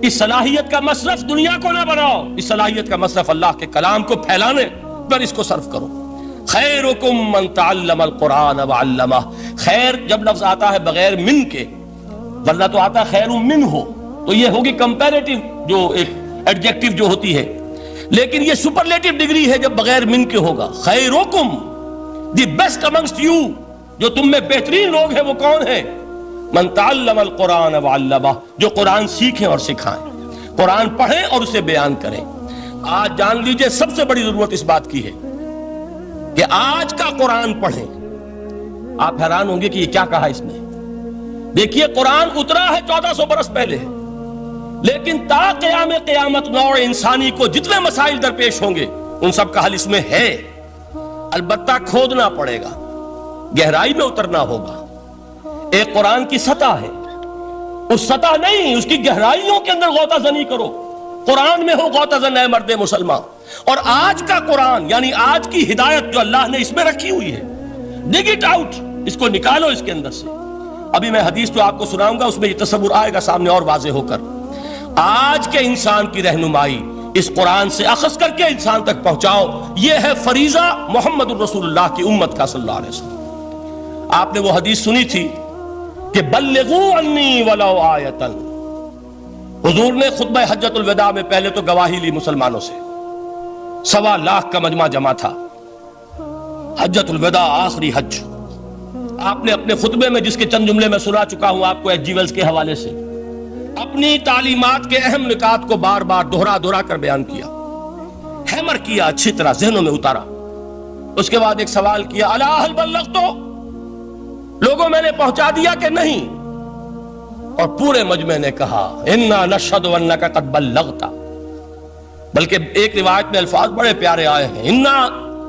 اس صلاحیت کا مصرف دنیا کو نہ بناؤ، اس صلاحیت کا مصرف اللہ کے کلام کو پھیلانے پر اس کو صرف کرو. خیرکم من تعلم القرآن وعلمہ. خیر جب لفظ آتا ہے بغیر من کے، ورنہ تو آتا خیر من ہو تو یہ ہوگی کمپیریٹیو جو ایک ایڈجیکٹیو جو ہوتی ہے، لیکن یہ سپرلیٹیو ڈگری ہے جب بغیر من کے ہوگا. خیرکم، دی بیسٹ امنگسٹ یو، جو تم میں بہترین لوگ ہیں وہ کون ہیں؟ من تعلم القرآن وعلمہ، جو قرآن سیکھیں اور سکھائیں، قرآن پڑھیں اور اسے بیان کریں. آج جان لیجئے سب سے بڑی ضرورت اس بات کی ہے کہ آج کا قرآن پڑھیں. آپ حیران ہوں گے کہ یہ کیا کہا اس نے. دیکھیے قرآن اترا ہے 1400 برس پہلے، لیکن تا قیام قیامت نوع انسانی کو جتنے مسائل درپیش ہوں گے ان سب کا حل اس میں ہے. البتہ کھودنا پڑے گا، گہرائی میں اترنا ہوگا. ایک قرآن کی سطح ہے، اس سطح نہیں، اس کی گہرائیوں کے اندر غوطہ زنی کرو. قرآن میں ہو غوطہ زن اے مرد مسلمان. اور آج کا قرآن یعنی آج کی ہدایت جو اللہ نے اس میں رکھی ہوئی ہے، ڈگ اٹ آؤٹ، اس کو نکالو اس کے اندر سے. ابھی میں حدیث جو آپ کو سناؤں گا اس میں یہ تصور آئے گا سامنے اور واضح ہو کر. آج کے انسان کی رہنمائی اس قرآن سے اخذ کر کے انسان تک پہنچاؤ. یہ ہے فریضہ محمد الرسول اللہ کی امت کا صلی اللہ علیہ وسلم. آپ نے وہ حدیث سنی تھی کہ بلغوا عنی ولو آیۃ. حضور نے خطبہ حجۃ الوداع میں پہلے تو گواہی لی مسلمانوں سے، 1.25 لاکھ کا مجمع جمع تھا. حجۃ الوداع آخری حج. آپ نے اپنے خطبے میں جس کے چند جملے میں سنا چکا ہوں آپ کو ایچ جی ویلز کے حوالے سے، اپنی تعلیمات کے اہم نکات کو بار بار دہرا کر بیان کیا، ہیمر کیا، اچھی طرح ذہنوں میں اتارا. اس کے بعد ایک سوال کیا، الا هل بلغت، لوگوں میں نے پہنچا دیا کہ نہیں؟ اور پورے مجمع نے کہا انا نشهد انک قد بلغت. بلکہ ایک روایت میں الفاظ بڑے پیارے آئے ہیں، انا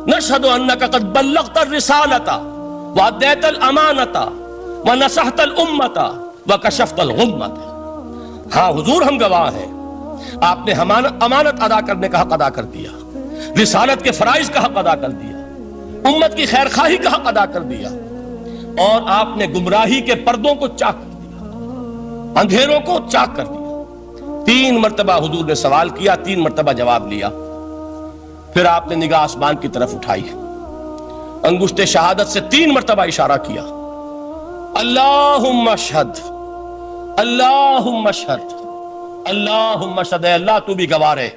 نشهد انك قد بلغت الرسالة واديت الامانة ونصحت الامة وكشفت الغمة. ہاں حضور ہم گواہ ہیں، آپ نے امانت ادا کرنے کا حق ادا کر دیا، رسالت کے فرائض کا حق ادا کر دیا، امت کی خیر خواہی کا حق ادا کر دیا، اور آپ نے گمراہی کے پردوں کو چاک کر دیا، اندھیروں کو چاک کر دیا. 3 مرتبہ حضور نے سوال کیا، 3 مرتبہ جواب لیا. پھر آپ نے نگاہ آسمان کی طرف اٹھائی، انگشت شہادت سے 3 مرتبہ اشارہ کیا، اللہم اشہد، اللہم اشہد، اللہم اشہد، اے اللہ تو بھی گواہ ہے،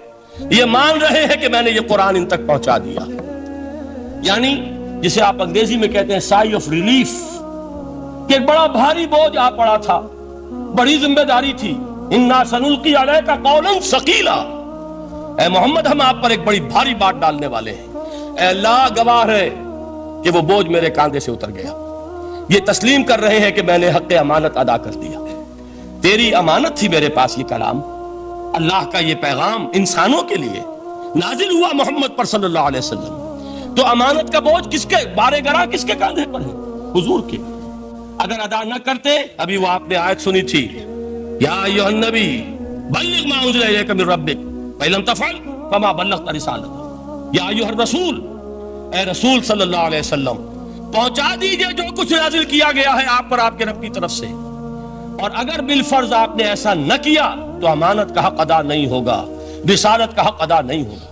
یہ مان رہے ہیں کہ میں نے یہ قرآن ان تک پہنچا دیا. یعنی جسے آپ انگریزی میں کہتے ہیں سائی آف ریلیف، کہ ایک بڑا بھاری بوجھ آ پڑا تھا، بڑی ذمہ داری تھی. انا سنلقی علیک قولا ثقیلا، اے محمد ہم آپ پر ایک بڑی بھاری بات ڈالنے والے ہیں. اے اللہ گواہ ہے کہ وہ بوجھ میرے کاندھے سے اتر گیا. یہ تسلیم کر رہے ہیں کہ میں نے حق امانت ادا کر دیا. تیری امانت تھی میرے پاس یہ کلام، اللہ کا یہ پیغام انسانوں کے لیے نازل ہوا محمد پر صلی اللہ علیہ وسلم. تو امانت کا بوجھ کس کے بارے گرا، کس کے کاندھے پر ہے؟ حضور کے. اگر ادا نہ کرتے، ابھی وہ آپ نے آیت سنی تھی، یا ایھا النبی بلغ ما انزل الیک من ربک فإن لم تفعل فما بلغت رسالتہ. یا ایھا الرسول، اے رسول صلی اللہ علیہ وسلم پہنچا دیجئے جو کچھ نازل کیا گیا ہے آپ پر آپ کے رب کی طرف سے، اور اگر بالفرض آپ نے ایسا نہ کیا تو امانت کا حق ادا نہیں ہوگا، رسالت کا حق ادا نہیں ہوگا.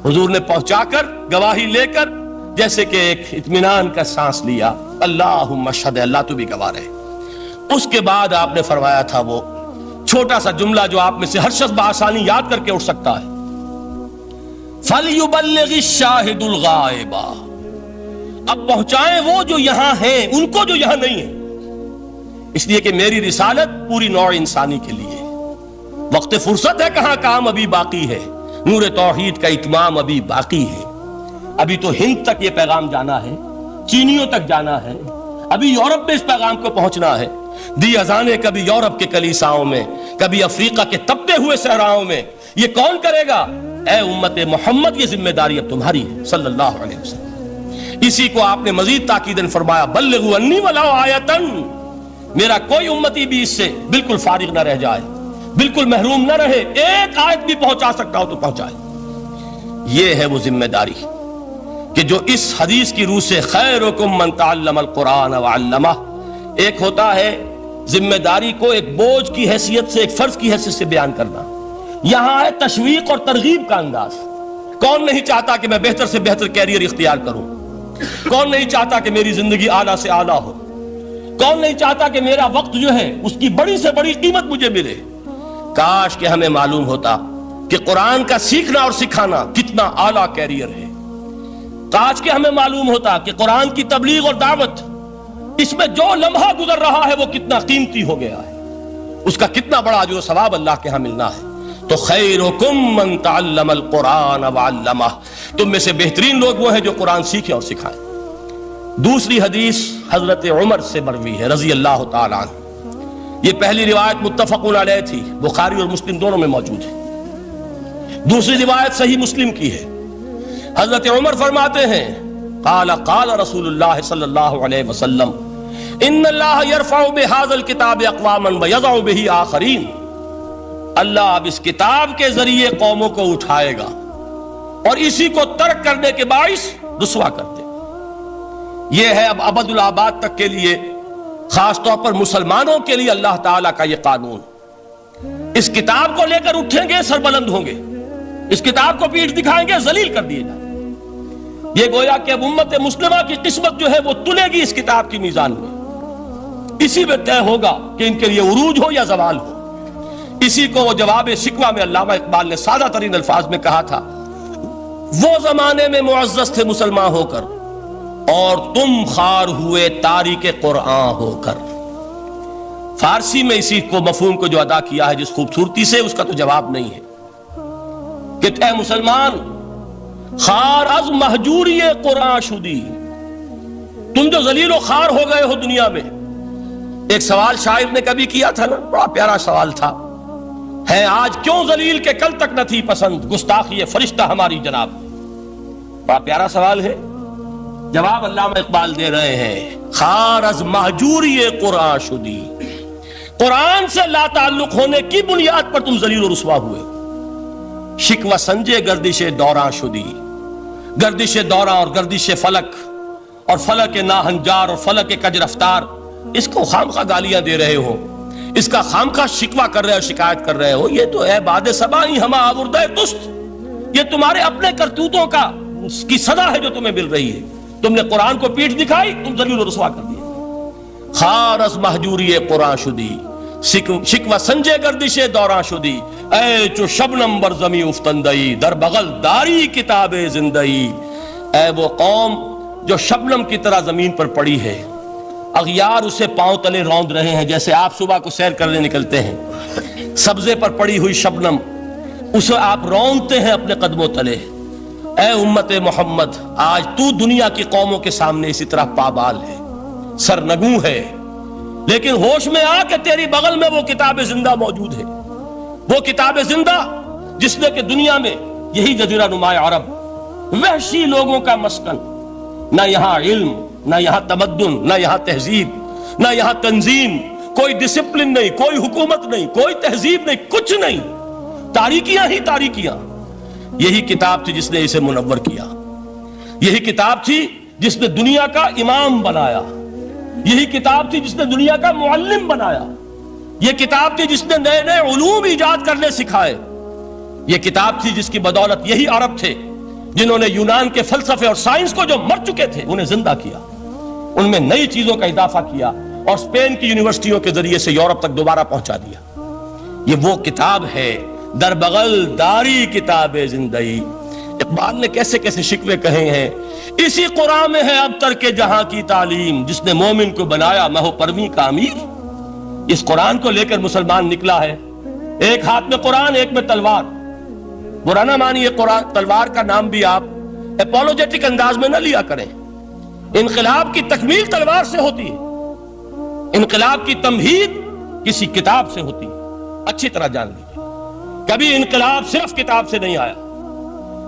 حضور نے پہنچا کر گواہی لے کر جیسے کہ ایک اطمینان کا سانس لیا، اللہم اشہد، اللہ تو بھی گواہ رہے. اس کے بعد آپ نے فرمایا تھا وہ چھوٹا سا جملہ جو آپ میں سے ہر شخص بآسانی یاد کر کے اٹھ سکتا ہے، فَلْيُبَلِّغِ الشَّاهِدُ الْغَائِبَ. اب پہنچائیں وہ جو یہاں ہیں ان کو جو یہاں نہیں ہیں، اس لیے کہ میری رسالت پوری نوع انسانی کے لیے. وقت فرصت ہے کہاں، کام ابھی باقی ہے، نور توحید کا اتمام ابھی باقی ہے. ابھی تو ہند تک یہ پیغام جانا ہے، چینیوں تک جانا ہے، ابھی یورپ میں اس پیغام کو پہنچنا ہے. دی اذانیں کبھی یورپ کے کلیساؤں میں، کبھی افریقہ کے تپتے ہوئے صحراؤں میں. یہ کون کرے گا؟ اے امت محمد، یہ ذمہ داری اب تمہاری ہے صلی اللہ علیہ وسلم. اسی کو آپ نے مزید تاکیداً فرمایا، بلغوا انی ولو آیۃ، میرا کوئی امتی بھی اس سے بالکل فارغ نہ رہ جائے، بالکل محروم نہ رہے، ایک آیت بھی پہنچا سکتا ہو تو پہنچائے. یہ ہے وہ ذمہ داری کہ جو اس حدیث کی روح سے خیرکم من تعلم القرآن وعلمہ. ایک ہوتا ہے ذمہ داری کو ایک بوجھ کی حیثیت سے، ایک فرض کی حیثیت سے بیان کرنا، یہاں ہے تشویق اور ترغیب کا انداز. کون نہیں چاہتا کہ میں بہتر سے بہتر کیریئر اختیار کروں؟ کون نہیں چاہتا کہ میری زندگی اعلیٰ سے اعلیٰ ہو؟ کون نہیں چاہتا کہ میرا وقت جو ہے اس کی بڑی سے بڑی قیمت مجھے ملے؟ کاش کہ ہمیں معلوم ہوتا کہ قرآن کا سیکھنا اور سکھانا کتنا اعلیٰ کیریئر ہے. کاش کہ ہمیں معلوم ہوتا کہ قرآن کی تبلیغ اور دعوت، اس میں جو لمحہ گزر رہا ہے وہ کتنا قیمتی ہو گیا ہے، اس کا کتنا بڑا اجر و ثواب اللہ کے ہاں ملنا ہے. تو خیرکم من تعلم القرآن وعلمہ، تم میں سے بہترین لوگ وہ ہیں جو قرآن سیکھیں اور سکھائیں. دوسری حدیث حضرت عمر سے مروی ہے رضی اللہ تعالیٰ عنہ. یہ پہلی روایت متفق علیہ تھی، بخاری اور مسلم دونوں میں موجود ہے. دوسری روایت صحیح مسلم کی ہے. حضرت عمر فرماتے ہیں، قال قال رسول اللہ صلی اللہ علیہ وسلم ان اللہ یرفع بہذا الکتاب اقواما ویضع بہ آخرین. اللہ اب اس کتاب کے ذریعے قوموں کو اٹھائے گا اور اسی کو ترک کرنے کے باعث رسوا کر دے. یہ ہے اب ابد الآباد تک کے لیے، خاص طور پر مسلمانوں کے لیے اللہ تعالیٰ کا یہ قانون. اس کتاب کو لے کر اٹھیں گے سربلند ہوں گے، اس کتاب کو پیٹھ دکھائیں گے ذلیل کر دیے جائیں. یہ گویا کہ اب امت مسلمہ کی قسمت جو ہے وہ تلے گی اس کتاب کی میزان میں. اسی میں طے ہوگا کہ ان کے لیے عروج ہو یا زوال ہو. اسی کو وہ جواب شکوہ میں علامہ اقبال نے سادہ ترین الفاظ میں کہا تھا، وہ زمانے میں معزز تھے مسلمان ہو کر اور تم خار ہوئے تاریک قرآن ہو کر. فارسی میں اسی کو مفہوم کو جو ادا کیا ہے جس خوبصورتی سے، اس کا تو جواب نہیں ہے کہ اے مسلمان خار از مہجوری قرآن شدی، تم جو ذلیل و خار ہو گئے ہو دنیا میں. ایک سوال شاعر نے کبھی کیا تھا نا، بڑا پیارا سوال تھا، ہے آج کیوں ذلیل کے کل تک نہ تھی پسند، گستاخی فرشتہ ہماری جناب. بڑا پیارا سوال ہے، جواب علامہ اقبال دے رہے ہیں، خار از مہجوری قرآن شدی، قرآن سے لا تعلق ہونے کی بنیاد پر تم ذلیل و رسوا ہوئے، شکوہ سنجے گردش دوراں شدی، گردش دوراں اور گردش فلک اور فلک ناہنجار اور فلک کج رفتار، اس کو خامخواہ گالیاں دے رہے ہو، اس کا خامخواہ شکوہ کر رہے ہو، شکایت کر رہے ہو، یہ تو اے باد صبائی ہما آوردہ تست، یہ تمہارے اپنے کرتوتوں کی سزا ہے جو تمہیں مل رہی ہے، تم نے قرآن کو پیٹھ دکھائی، تم ذلیل و رسوا کر دیا۔ خار از مہجوری قرآن شدی، شکوہ سنجے گردش دوراں شدی، اے چو شبنم بر زمیں افتندئی، در بغل داری کتاب زندئی، اے وہ قوم جو شبنم کی طرح زمین پر پڑی ہے، اغیار اسے پاؤں تلے روند رہے ہیں، جیسے آپ صبح کو سیر کرنے نکلتے ہیں، سبزے پر پڑی ہوئی شبنم اسے آپ روندتے ہیں اپنے قدموں تلے۔ اے امت محمد، آج تو دنیا کی قوموں کے سامنے اسی طرح پابال ہے، سرنگوں ہے، لیکن ہوش میں آ کہ تیری بغل میں وہ کتاب زندہ موجود ہے، وہ کتاب زندہ جس نے کہ دنیا میں یہی جزیرہ نما عرب وحشی لوگوں کا مسکن، نہ یہاں علم، نہ یہاں تمدن، نہ یہاں تہذیب، نہ یہاں تنظیم، کوئی ڈسپلن نہیں، کوئی حکومت نہیں، کوئی تہذیب نہیں، کچھ نہیں، تاریکیاں ہی تاریکیاں۔ یہی کتاب تھی جس نے اسے منور کیا، یہی کتاب تھی جس نے دنیا کا امام بنایا، یہی کتاب تھی جس نے دنیا کا معلم بنایا، یہ کتاب تھی جس نے نئے نئے علوم ایجاد کرنے سکھائے، یہ کتاب تھی جس کی بدولت یہی عرب تھے جنہوں نے یونان کے فلسفے اور سائنس کو جو مر چکے تھے انہیں زندہ کیا، ان میں نئی چیزوں کا اضافہ کیا اور اسپین کی یونیورسٹیوں کے ذریعے سے یورپ تک دوبارہ پہنچا دیا۔ یہ وہ کتاب ہے، در بغل داری کتاب زندگی۔ اقبال نے کیسے کیسے شکوے کہے ہیں، اسی قرآن میں ہے اب تر کے جہاں کی تعلیم، جس نے مومن کو بنایا مہو پرویں کا امیر۔ اس قرآن کو لے کر مسلمان نکلا ہے، ایک ہاتھ میں قرآن، ایک میں تلوار۔ برا نہ مانیے، قرآن تلوار کا نام بھی آپ اپولوجیٹک انداز میں نہ لیا کریں۔ انقلاب کی تکمیل تلوار سے ہوتی ہے، انقلاب کی تمہید کسی کتاب سے ہوتی ہے، اچھی طرح جان لیجیے۔ کبھی انقلاب صرف کتاب سے نہیں آیا،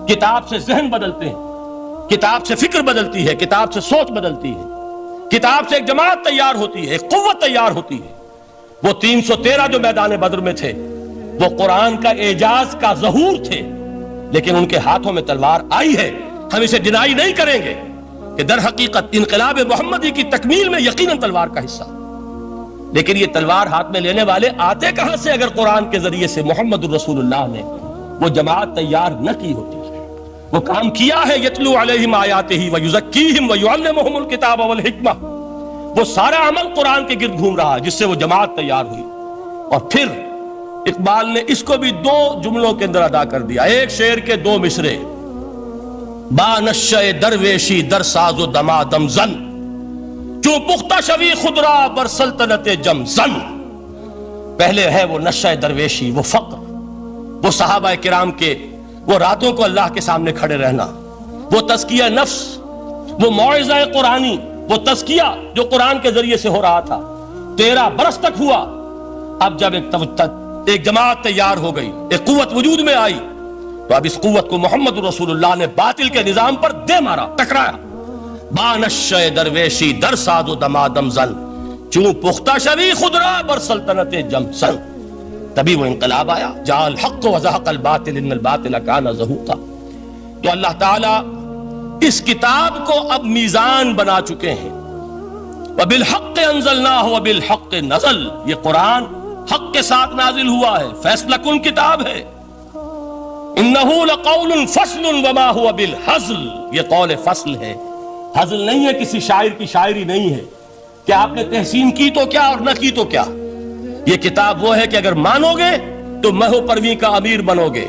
کتاب سے ذہن بدلتے ہیں، کتاب سے فکر بدلتی ہے، کتاب سے سوچ بدلتی ہے، کتاب سے ایک جماعت تیار ہوتی ہے، ایک قوت تیار ہوتی ہے۔ وہ 313 جو میدان بدر میں تھے وہ قرآن کا اعجاز کا ظہور تھے، لیکن ان کے ہاتھوں میں تلوار آئی ہے، ہم اسے ڈینائی نہیں کریں گے کہ در حقیقت انقلاب محمدی کی تکمیل میں یقیناً تلوار کا حصہ، لیکن یہ تلوار ہاتھ میں لینے والے آتے کہاں سے اگر قرآن کے ذریعے سے محمد الرسول اللہ نے وہ جماعت تیار نہ کی ہوتی، وہ کام کیا ہے، یتلو علیہم آیاتہ ویزکیہم ویعلمہم الکتاب والحکمہ، وہ سارا عمل قرآن کے گرد گھوم رہا جس سے وہ جماعت تیار ہوئی۔ اور پھر اقبال نے اس کو بھی 2 جملوں کے اندر ادا کر دیا، ایک شعر کے 2 مصرے، با نشہ درویشی در ساز و دمادم زن، چوں پختہ شوی خدرا بر سلطنت جم زن۔ پہلے ہے وہ نشہ درویشی، وہ فقر، وہ صحابہ کرام کے وہ راتوں کو اللہ کے سامنے کھڑے رہنا، وہ تزکیہ نفس، وہ موعظہ قرآنی، وہ تزکیہ جو قرآن کے ذریعے سے ہو رہا تھا 13 برس تک ہوا۔ اب جب ایک جماعت تیار ہو گئی، ایک قوت وجود میں آئی، تو اب اس قوت کو محمد رسول اللہ نے باطل کے نظام پر دے مارا، ٹکرایا۔ بانشہ درویشی در ساز و دمادم زن، چوں پختہ شوی خدرا بر سلطنت جم زن۔ تبھی وہ انقلاب آیا، جاء الحق وزہق الباطل ان الباطل کان زہوقا۔ تو اللہ تعالیٰ اس کتاب کو اب میزان بنا چکے ہیں، وبالحق انزلناہ وبالحق نزل، یہ قرآن حق کے ساتھ نازل ہوا ہے، فیصلہ کن کتاب ہے۔ انہ لقول فصل وما هو بالحزل، یہ قول فصل ہے، حزل نہیں ہے، کسی شاعر کی شاعری نہیں ہے کہ آپ نے تحسین کی تو کیا اور نہ کی تو کیا۔ یہ کتاب وہ ہے کہ اگر مانو گے تو مہو پرویں کا امیر بنو گے،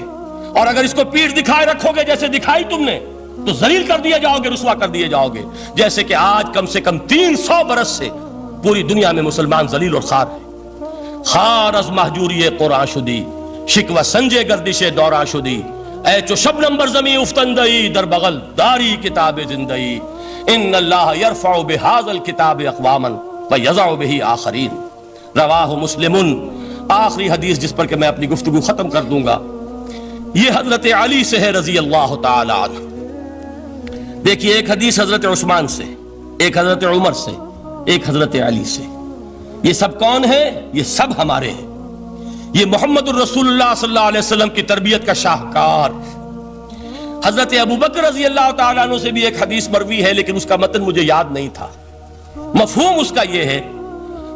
اور اگر اس کو پیٹھ دکھائے رکھو گے جیسے دکھائی تم نے تو ذلیل کر دیے جاؤ گے، رسوا کر دیے جاؤ گے، جیسے کہ آج کم سے کم 300 برس سے پوری دنیا میں مسلمان ذلیل اور خوار ہیں۔ خار از مہجوری قرآن شدی، شکوہ سنجے گردش دوراں شدی، اے چو شبنم بر زمیں افتندئی، در بغل داری کتاب زندئی، ان اللہ یرفع بہذا الکتاب اقواما ویضع بہ آخرین۔ رواہ مسلم۔ آخری حدیث جس پر کہ میں اپنی گفتگو ختم کر دوں گا، یہ حضرت علی سے ہے رضی اللہ تعالی عنہ۔ دیکھیے ایک حدیث حضرت عثمان سے، ایک حضرت عمر سے، ایک حضرت علی سے. یہ سب کون ہیں؟ یہ سب ہمارے ہیں. یہ محمد الرسول اللہ صلی اللہ علیہ وسلم کی تربیت کا شاہکار. حضرت ابو بکر رضی اللہ تعالیٰ عنہ سے بھی ایک حدیث مروی ہے، لیکن اس کا متن مجھے یاد نہیں تھا. مفہوم اس کا یہ ہے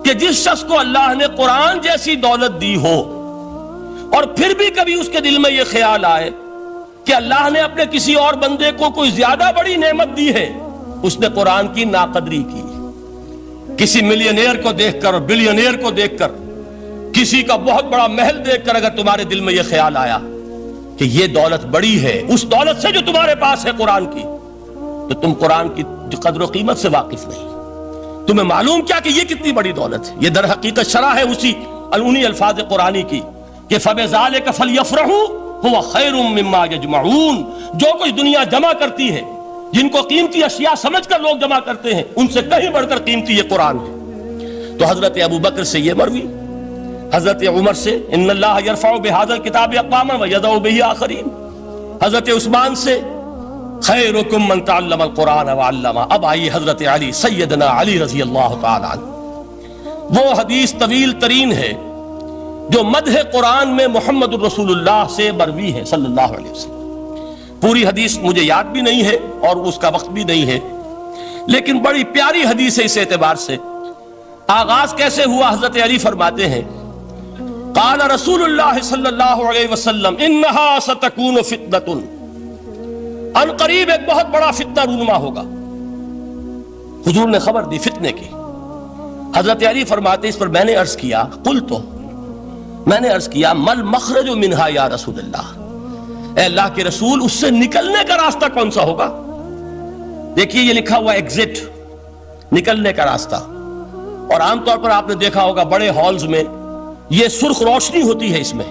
کہ جس شخص کو اللہ نے قرآن جیسی دولت دی ہو اور پھر بھی کبھی اس کے دل میں یہ خیال آئے کہ اللہ نے اپنے کسی اور بندے کو کوئی زیادہ بڑی نعمت دی ہے، اس نے قرآن کی ناقدری کی. کسی ملینئر کو دیکھ کر اور بلینئر کو دیکھ کر، کسی کا بہت بڑا محل دیکھ کر اگر تمہارے دل میں یہ خیال آیا کہ یہ دولت بڑی ہے اس دولت سے جو تمہارے پاس ہے قرآن کی، تو تم قرآن کی قدر و قیمت سے واقف نہیں. تمہیں معلوم کیا کہ یہ کتنی بڑی دولت ہے. یہ در حقیقت شرح ہے انہی الفاظ قرآنی کی کہ فَبِذَلِكَ فَلْيَفْرَحُوا هُوَ خَيْرٌ مِّمَّا يَجْمَعُونَ. جو کچھ دنیا جمع کرتی ہے، جن کو قیمتی اشیاء سمجھ کر لوگ جمع کرتے ہیں، ان سے کہیں بڑھ کر قیمتی یہ قرآن ہے. تو حضرت ابو بکر سے یہ مروی، حضرت عمر سے ان اللہ یرفع بہذا الکتاب اقواما ویضع بہ آخرین، حضرت عثمان سے خیرکم من تعلم القرآن وعلمہ. اب آئیے حضرت علی، سیدنا علی رضی اللہ تعالی عنہ. وہ حدیث طویل ترین ہے جو مدح قرآن میں محمد الرسول اللہ سے مروی ہے صلی اللہ علیہ وسلم. پوری حدیث مجھے یاد بھی نہیں ہے اور اس کا وقت بھی نہیں ہے، لیکن بڑی پیاری حدیث ہے اس اعتبار سے. آغاز کیسے ہوا؟ حضرت علی فرماتے ہیں قال رسول اللہ صلی اللہ علیہ وسلم انہا ستکون فتنۃ، ان قریب ایک بہت بڑا فتنہ رونما ہوگا. حضور نے خبر دی فتنے کی. حضرت علی فرماتے اس پر میں نے عرض کیا قلتو، میں نے عرض کیا مل مخرج منہا یا رسول اللہ، اے اللہ کے رسول اس سے نکلنے کا راستہ کون سا ہوگا؟ دیکھیے یہ لکھا ہوا ایگزٹ، نکلنے کا راستہ. اور عام طور پر آپ نے دیکھا ہوگا بڑے ہالز میں یہ سرخ روشنی ہوتی ہے، اس میں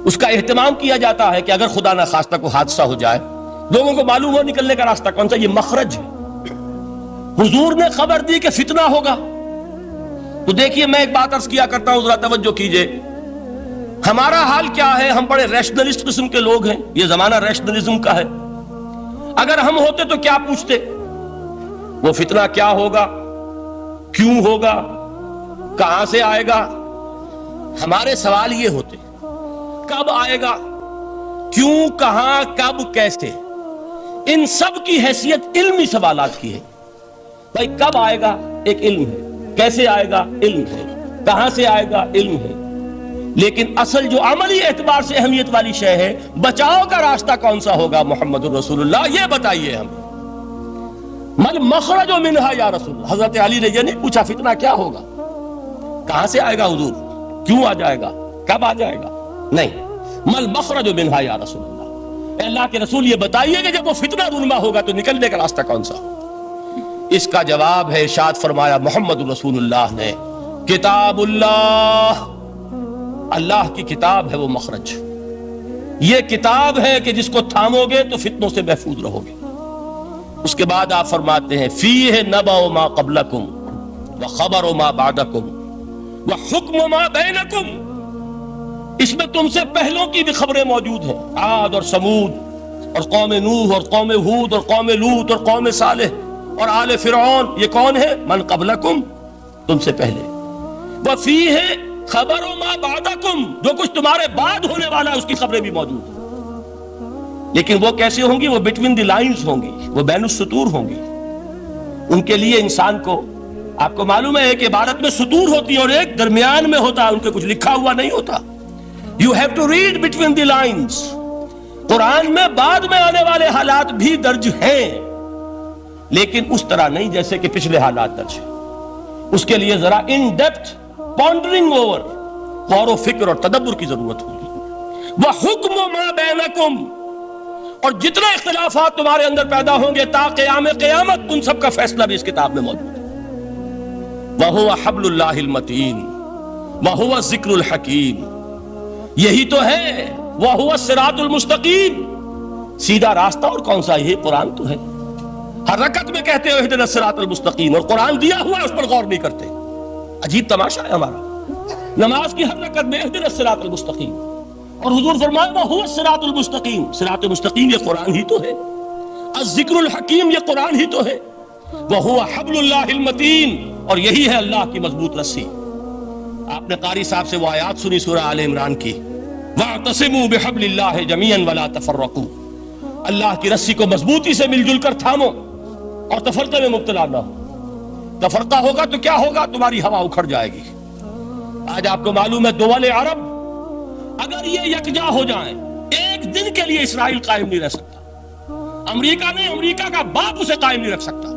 اس کا اہتمام کیا جاتا ہے کہ اگر خدا نہ خواستہ کو حادثہ ہو جائے لوگوں کو معلوم ہو نکلنے کا راستہ کون سا. یہ مخرج ہے. حضور نے خبر دی کہ فتنہ ہوگا. تو دیکھیے میں ایک بات عرض کیا کرتا ہوں، ذرا توجہ کیجئے. ہمارا حال کیا ہے؟ ہم بڑے ریشنلسٹ قسم کے لوگ ہیں، یہ زمانہ ریشنلزم کا ہے. اگر ہم ہوتے تو کیا پوچھتے؟ وہ فتنہ کیا ہوگا، کیوں ہوگا، کہاں سے آئے گا؟ ہمارے سوال یہ ہوتے، کب آئے گا، کیوں، کہاں، کب، کیسے. ان سب کی حیثیت علمی سوالات کی ہے. بھائی کب آئے گا ایک علم ہے، کیسے آئے گا علم ہے، کہاں سے آئے گا علم ہے. لیکن اصل جو عملی اعتبار سے اہمیت والی شے ہے، بچاؤ کا راستہ کون سا ہوگا محمد الرسول اللہ، یہ بتائیے ہمیں. مل مخرج منہا یا رسول اللہ. حضرت علی نے یہ نہیں پوچھا فتنہ کیا ہوگا، کہاں سے آئے گا حضور، کیوں آ جائے گا، کب آ جائے گا. نہیں، مل مخرج منہا یا رسول اللہ، اے اللہ کے رسول یہ بتائیے کہ جب وہ فتنہ رونما ہوگا تو نکلنے کا راستہ کون سا. اس کا جواب ہے ارشاد فرمایا محمد الرسول اللہ نے، کتاب اللہ، اللہ کی کتاب ہے وہ مخرج. یہ کتاب ہے کہ جس کو تھامو گے تو فتنوں سے محفوظ رہو گے. اس کے بعد آپ فرماتے ہیں فیہ نبأ ما قبلکم وخبر ما بعدکم وحکم ما بینکم. اس میں تم سے پہلوں کی بھی خبریں موجود ہیں، عاد اور سمود اور قوم نوح اور قوم ہود اور قوم لوط اور قوم صالح اور آل فرعون. یہ کون ہے؟ من قبلکم، تم سے پہلے. وفیہ خبر ما بعدکم، جو کچھ تمہارے بعد ہونے والا ہے اس کی خبریں بھی موجود ہیں. لیکن وہ کیسے ہوں گی؟ وہ بٹوین دی لائنز ہوں گی، وہ بین السطور ہوں گی. ان کے لیے انسان کو، آپ کو معلوم ہے ایک عبارت میں سطور ہوتی ہے اور ایک درمیان میں ہوتا ہے، ان کے کچھ لکھا ہوا نہیں ہوتا. You have to read between the lines. قرآن میں بعد میں آنے والے حالات بھی درج ہیں، لیکن اس طرح نہیں جیسے کہ پچھلے حالات درج ہیں. اس کے لیے ذرا ان ڈیپتھ پونڈرنگ اوور، غور و فکر اور تدبر کی ضرورت ہوگی. وَحُکْمُ مَا بَيْنَكُمْ، اور جتنے اختلافات تمہارے اندر پیدا ہوں گے تا قیام قیامت، ان سب کا فیصلہ بھی اس کتاب میں موجود ہے. وَهُوَ حَبْلُ اللَّهِ الْمَتِينُ وَهُوَ الذِّكْرُ الْحَكِيمُ. یہی تو ہے وَهُوَ الصِّرَاطُ الْمُسْتَقِيمُ، سیدھا راستہ. اور کون سا؟ یہ قرآن تو ہے. ہر رکعت میں کہتے ہو اهْدِنَا الصِّرَاطَ الْمُسْتَقِيمُ، اور قرآن دیا ہوا ہے اس پر غور نہیں کرتے. عجیب تماشا ہے ہمارا. نماز کی ہر رکعت میں اهْدِنَا الصِّرَاطَ الْمُسْتَقِيمُ، اور حضور فرمایا وَهُوَ الصِّرَاطُ الْمُسْتَقِيمُ، صراط مستقیم یہ قرآن ہی تو ہے. الذکر الحکیم یہ قرآن ہی تو ہے، وَهُوَ حَبْلُ اللَّهِ الْمَتِينُ، اور یہی ہے اللہ کی مضبوط رسی۔ آپ نے قاری صاحب سے وہ آیات سنی سورہ آل عمران کی، وَاعْتَصِمُوا بِحَبْلِ اللَّهِ جَمِيعًا وَلَا تَفَرَّقُوا، اللہ کی رسی کو مضبوطی سے مل جل کر تھامو اور تفرقے میں مبتلا نہ ہو۔ تفرقہ ہوگا تو کیا ہوگا؟ تمہاری ہوا اکھڑ جائے گی۔ آج آپ کو معلوم ہے دول عرب اگر یہ یکجا ہو جائیں، ایک دن کے لیے اسرائیل قائم نہیں رہ سکتا، امریکہ نے، امریکہ کا باپ اسے قائم نہیں رکھ سکتا۔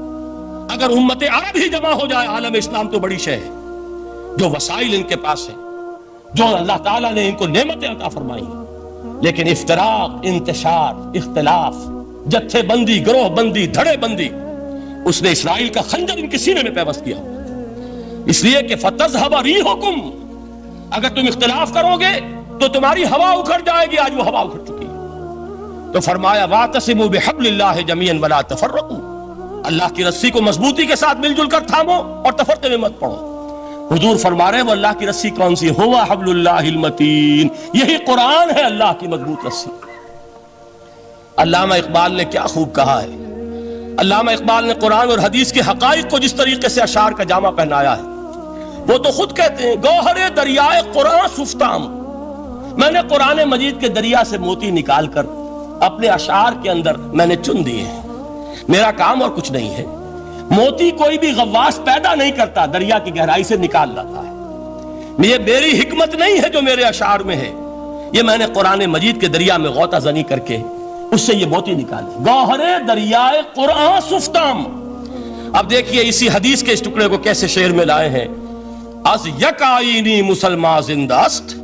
اگر امت عرب ہی جمع ہو جائے، عالم اسلام تو بڑی شے ہے۔ جو وسائل ان کے پاس ہیں، جو اللہ تعالیٰ نے ان کو نعمتیں عطا فرمائی ہیں، لیکن افتراق، انتشار، اختلاف، جتھے بندی، گروہ بندی، دھڑے بندی، اس نے اسرائیل کا خنجر ان کے سینے میں پیوست کیا۔ اس لیے کہ فَتَذْهَبَ رِيحُكُمْ، اگر تم اختلاف کرو گے تو تمہاری ہوا اکھڑ جائے گی۔ آج وہ ہوا اکھڑ چکی ہے۔ تو فرمایا وَاعْتَصِمُوا بِحَبْلِ اللَّهِ جَمِيعًا وَلَا تَفَرَّقُوا، اللہ کی رسی کو مضبوطی کے ساتھ مل جل کر تھامو اور تفرقے میں مت پڑو۔ حضور فرما رہے ہیں وہ اللہ کی رسی کون سی؟ ہوا حبل اللہ المتین، یہی قرآن ہے اللہ کی مضبوط رسی۔ علامہ اقبال نے کیا خوب کہا ہے۔ علامہ اقبال نے قرآن اور حدیث کے حقائق کو جس طریقے سے اشعار کا جامع پہنایا ہے، وہ تو خود کہتے ہیں گوہر دریائے قرآن سفتام، میں نے قرآن مجید کے دریا سے موتی نکال کر اپنے اشعار کے اندر میں نے چن دیے ہیں۔ میرا کام اور کچھ نہیں ہے۔ موتی کوئی بھی غواص پیدا نہیں کرتا، دریا کی گہرائی سے نکال لاتا ہے۔ یہ میری حکمت نہیں ہے جو میرے اشعار میں ہے، یہ میں نے قرآن مجید کے دریا میں غوطہ زنی کر کے اس سے یہ موتی نکالے۔ گوہر دریائے قرآن سفتام۔ اب دیکھیے اسی حدیث کے اس ٹکڑے کو کیسے شعر میں لائے ہیں۔ از یک آئینی مسلمان زندہ است،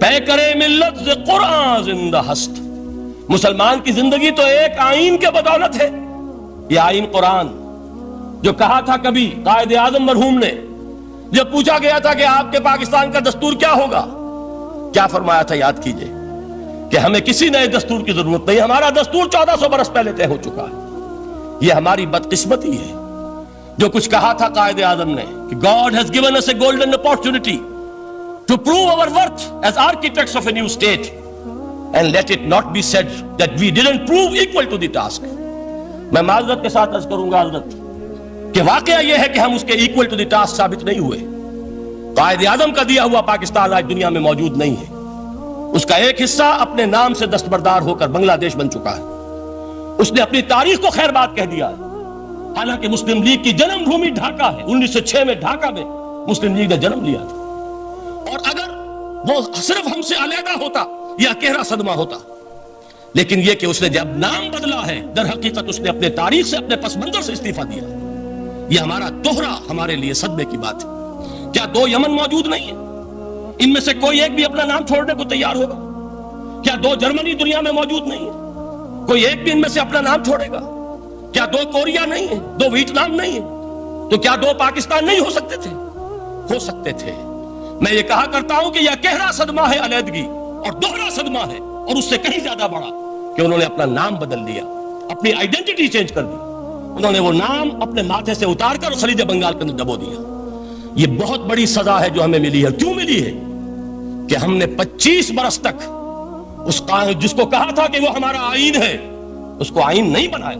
پیکرے ملت ز قرآن زندہ ہست۔ مسلمان کی زندگی تو ایک آئین کے بدولت ہے، یہ آئین قرآن۔ جو کہا تھا کبھی قائد اعظم مرحوم نے، جب پوچھا گیا تھا کہ آپ کے پاکستان کا دستور کیا ہوگا، کیا فرمایا تھا؟ یاد کیجئے کہ ہمیں کسی نئے دستور کی ضرورت نہیں، ہمارا دستور 1400 برس پہلے طے ہو چکا ہے۔ یہ ہماری بدقسمتی ہے جو کچھ کہا تھا قائد اعظم نے کہ God has given us a golden opportunity to prove our worth as architects of a new state and let it not be said that we didn't prove equal to the task۔ میں معذرت کے ساتھ عرض کروں گا حضرت کہ واقعہ یہ ہے کہ ہم اس کے equal to the task ثابت نہیں ہوئے۔ قائد اعظم کا دیا ہوا پاکستان آج دنیا میں موجود نہیں ہے، اس کا ایک حصہ اپنے نام سے دستبردار ہو کر بنگلہ دیش بن چکا ہے، اس نے اپنی تاریخ کو خیر بات کہہ دیا ہے۔ حالانکہ مسلم لیگ کی جنم بھومی ڈھاکہ ہے، 1906 میں ڈھاکہ میں مسلم لیگ نے جنم لیا تھا، اور اگر وہ صرف ہم سے علیحدہ ہوتا یہ اکیرا صدمہ ہوتا، لیکن یہ کہ اس نے جب نام بدلا ہے در حقیقت اس نے اپنے تاریخ سے، اپنے پس منظر سے استعفیٰ دیا۔ یہ ہمارا دوہرا ہمارے لیے صدمے کی بات ہے۔ کیا 2 یمن موجود نہیں ہیں؟ ان میں سے کوئی ایک بھی اپنا نام چھوڑنے کو تیار ہوگا؟ کیا 2 جرمنی دنیا میں موجود نہیں ہے؟ کوئی ایک بھی ان میں سے اپنا نام چھوڑے گا؟ کیا 2 کوریا نہیں ہیں؟ 2 ویتنام نہیں ہیں؟ تو کیا 2 پاکستان نہیں ہو سکتے تھے؟ ہو سکتے تھے۔ میں یہ کہا کرتا ہوں کہ یہ گہرا صدمہ ہے علیحدگی، اور دوہرا صدمہ ہے، اور اس سے کہیں زیادہ بڑا کہ انہوں نے اپنا نام بدل دیا، اپنی آئیڈینٹی چینج کر دی۔ انہوں نے وہ نام اپنے ماتھے سے اتار کر خلیج بنگال کے اندر دبو دیا۔ یہ بہت بڑی سزا ہے جو ہمیں ملی ہے۔ کیوں ملی ہے؟ کہ ہم نے 25 برس تک اس جس کو کہا تھا کہ وہ ہمارا آئین ہے، اس کو آئین نہیں بنایا۔